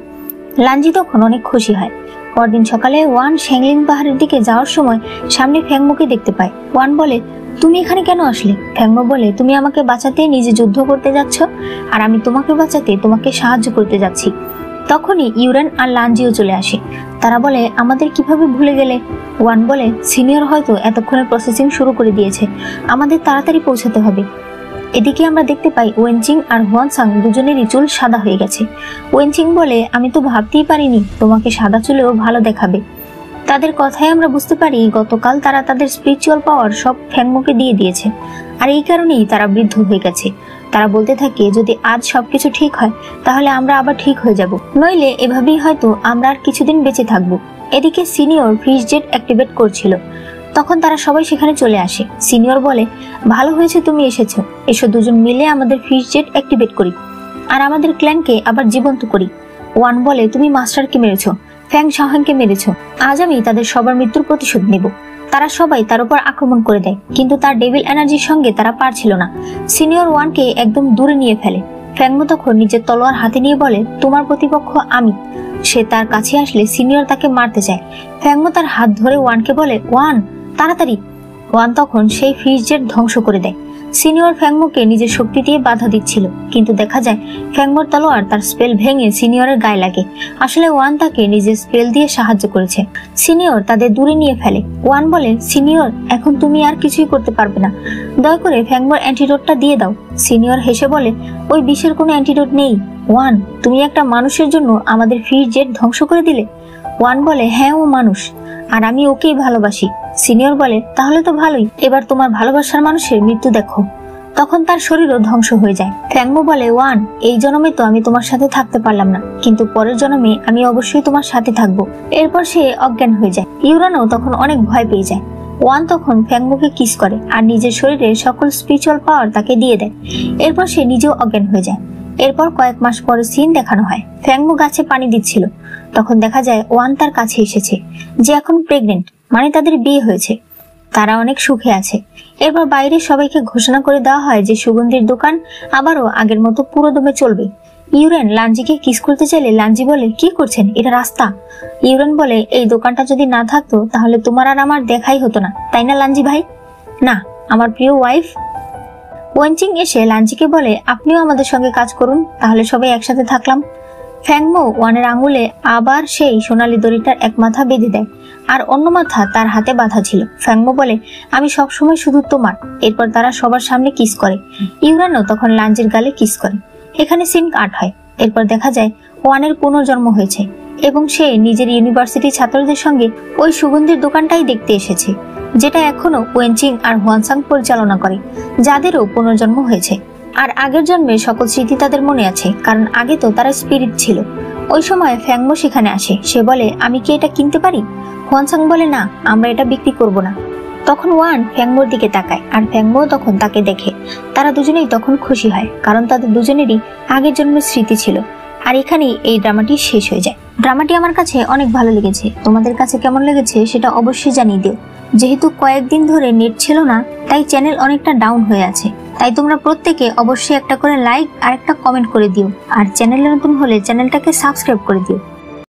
লাঞ্জি তখন অনেক খুশি হয়। পরদিন সকালে ওয়ান শ্যাংলিং পাহাড়ের দিকে যাওয়ার সময় সামনে ফ্যাংমোকে দেখতে পায়। ওয়ান বলে, তুমি এখানে কেন আসলে? ফ্যাংমো বলে, তুমি আমাকে বাঁচাতে নিজে যুদ্ধ করতে যাচ্ছ, আর আমি তোমাকে বাঁচাতে তোমাকে সাহায্য করতে যাচ্ছি। তখনই ইউরেন আর লাঞ্জিও চলে আসে। তারা বলে, আমাদের কিভাবে ভুলে গেলে? ওয়ান বলে, সিনিয়র হয়তো এতক্ষণে প্রসেসিং শুরু করে দিয়েছে, আমাদের তাড়াতাড়ি পৌঁছাতে হবে। এদিকে আমরা দেখতে পাই ওয়েনচিং আর হুয়ানসাং দুজনেরই চুল সাদা হয়ে গেছে। ওয়েনচিং বলে, আমি তো ভাবতেই পারিনি তোমাকে সাদা চুলেও ভালো দেখাবে। তাদের কথায় আমরা বুঝতে পারি গতকাল তারা তাদের স্পিরিচুয়াল পাওয়ার সব ফ্যাংমোকে দিয়ে দিয়েছে, আর এই কারণেই তারা বৃদ্ধ হয়ে গেছে। তারা বলতে থাকে, যদি আজ সবকিছু ঠিক হয় তাহলে আমরা আবার ঠিক হয়ে যাব, নইলে এভাবেই হয়তো আমরা আর কিছুদিন বেঁচে থাকবো। এদিকে সিনিয়র ফিশ জেট অ্যাক্টিভেট করছিল। তখন তারা সবাই সেখানে চলে আসে। সিনিয়র বলে, ভালো হয়েছে তুমি এসেছো, এসো দুজন মিলে আমাদের ফিশ জেট অ্যাক্টিভেট করি আর আমাদের ক্ল্যানকে আবার জীবন্ত করি। ওয়ান বলে, তুমি মাস্টারকে মেরেছো, ফ্যাং শাওহেংকে মেরেছো, আজ আমি তাদের সবার মৃত্যুর প্রতিশোধ নেব। তারা সবাই তার উপর আক্রমণ করে দেয়, কিন্তু তার ডেভিল এনার্জির সঙ্গে তারা পারছিল না। সিনিয়র ওয়ানকে একদম দূরে নিয়ে ফেলে। ফ্যাংমো তখন নিজের তলোয়ার হাতে নিয়ে বলে, তোমার প্রতিপক্ষ আমি। সে তার কাছে আসলে সিনিয়র তাকে মারতে চায়। ফ্যাংমো তার হাত ধরে ওয়ানকে বলে, ওয়ান তাড়াতাড়ি। ওয়ান তখন সেই ফিশ জেট ধ্বংস করে দেয়। সিনিয়র ফ্যাংমোকে নিজের শক্তি দিয়ে বাধা দিচ্ছিল, কিন্তু দেখা যায় ফ্যাংমোর তলোয়ার তার স্পেল ভেঙে সিনিয়রের গায়ে লাগে। আসলে ওয়ান তাকে নিজের স্পেল দিয়ে সাহায্য করেছে। সিনিয়র তাদের দূরে নিয়ে ফেলে। ওয়ান বলে, সিনিয়র এখন তুমি আর কিছুই করতে পারবে না, দয়া করে ফ্যাংমোর অ্যান্টিডোটটা দিয়ে দাও। সিনিয়র হেসে বলে, ওই বিষের কোনো অ্যান্টিডোট নেই। ওয়ান, তুমি একটা মানুষের জন্য আমাদের ফিশ জেট ধ্বংস করে দিলে। ওয়ান বলে, হ্যাঁ ও মানুষ, আর আমি ওকেই ভালোবাসি। সিনিয়র বলে, তাহলে তো ভালোই, এবার তোমার ভালোবাসার মানুষের মৃত্যু দেখো। তখন তার শরীরও ধ্বংস হয়ে যায়। ফ্যাংমো বলে, ওয়ান, এই জন্মে তো আমি তোমার সাথে থাকতে পারলাম না, কিন্তু পরের জন্মে আমি অবশ্যই তোমার সাথে থাকবো। এরপর সে অজ্ঞান হয়ে যায়। ইউরানও তখন অনেক ভয় পেয়ে যায়। ওয়ান তখন ফ্যাংমোকে কিস করে আর নিজের শরীরের সকল স্পিরিচুয়াল পাওয়ার তাকে দিয়ে দেয়। এরপর সে নিজেও অজ্ঞান হয়ে যায়। এরপর কয়েক মাস পরে সিন দেখানো হয়। ফ্যাংমো গাছে পানি দিচ্ছিল। তখন দেখা যায় ওয়ান তার কাছে এসেছে, যে এখন প্রেগনেন্ট, মানে তাদের বিয়ে হয়েছে, তারা অনেক সুখে আছে। এরপর বাইরে সবাইকে ঘোষণা করে দেওয়া হয় যে সুগন্ধির দোকান আবারও আগের মতো পুরো দমে চলবে। ইউরেন লাঞ্জিকে কিস করতে চাইলে লাঞ্জি বলে, কি করছেন, এটা রাস্তা। ইউরেন বলে, এই দোকানটা যদি না থাকতো তাহলে তোমার আর আমার দেখাই হতো না, তাই না লাঞ্জি ভাই? না, আমার প্রিয় ওয়াইফ। ওয়েনচিং এসে লাঞ্চিকে বলে, আপনিও আমাদের সঙ্গে কাজ করুন, তাহলে সবাই একসাথে থাকলাম। ফ্যাংমো ওয়ানের আঙুলে আবার সেই সোনালী দড়িটার এক মাথা বেঁধে দেয়, আর অন্য মাথা তার হাতে বাঁধা ছিল। ফ্যাংমো বলে, আমি সবসময় শুধু তোমার। এরপর তারা সবার সামনে কিস করে। ইউরানও তখন লাঞ্চের গালে কিস করে। এখানে সিন কাট হয়। এরপর দেখা যায় ওয়ানের পুনর্জন্ম হয়েছে এবং সে নিজের ইউনিভার্সিটি ছাত্রদের সঙ্গে ওই সুগন্ধির দোকানটাই দেখতে এসেছে, যেটা এখনো ওয়েনচিং আর হোয়ানসাং পরিচালনা করে, যাদেরও পুনর্জন্ম হয়েছে। আর আগের জন্মের সকল স্মৃতি তাদের মনে আছে, কারণ আগে তো তারা স্পিরিট ছিল। ওই সময় ফ্যাংমো সেখানে আসে। সে বলে, আমি কি এটা কিনতে পারি? হোয়ানসাং বলে, না, আমরা এটা বিক্রি করব না। তখন ওয়ান ফ্যাংমোর দিকে তাকায়, আর ফ্যাংমো তখন তাকে দেখে। তারা দুজনেই তখন খুশি হয়, কারণ তাদের দুজনেরই আগের জন্মের স্মৃতি ছিল। আর এখানেই এই ড্রামাটি শেষ হয়ে যায়। ড্রামাটি আমার কাছে অনেক ভালো লেগেছে। তোমাদের কাছে কেমন লেগেছে সেটা অবশ্যই জানিয়ে দিও। যেহেতু কয়েকদিন ধরে নেট ছিল না, তাই চ্যানেল অনেকটা ডাউন হয়ে আছে। তাই তোমরা প্রত্যেকে অবশ্যই একটা করে লাইক আর একটা কমেন্ট করে দিও, আর চ্যানেলে নতুন হলে চ্যানেলটাকে সাবস্ক্রাইব করে দিও।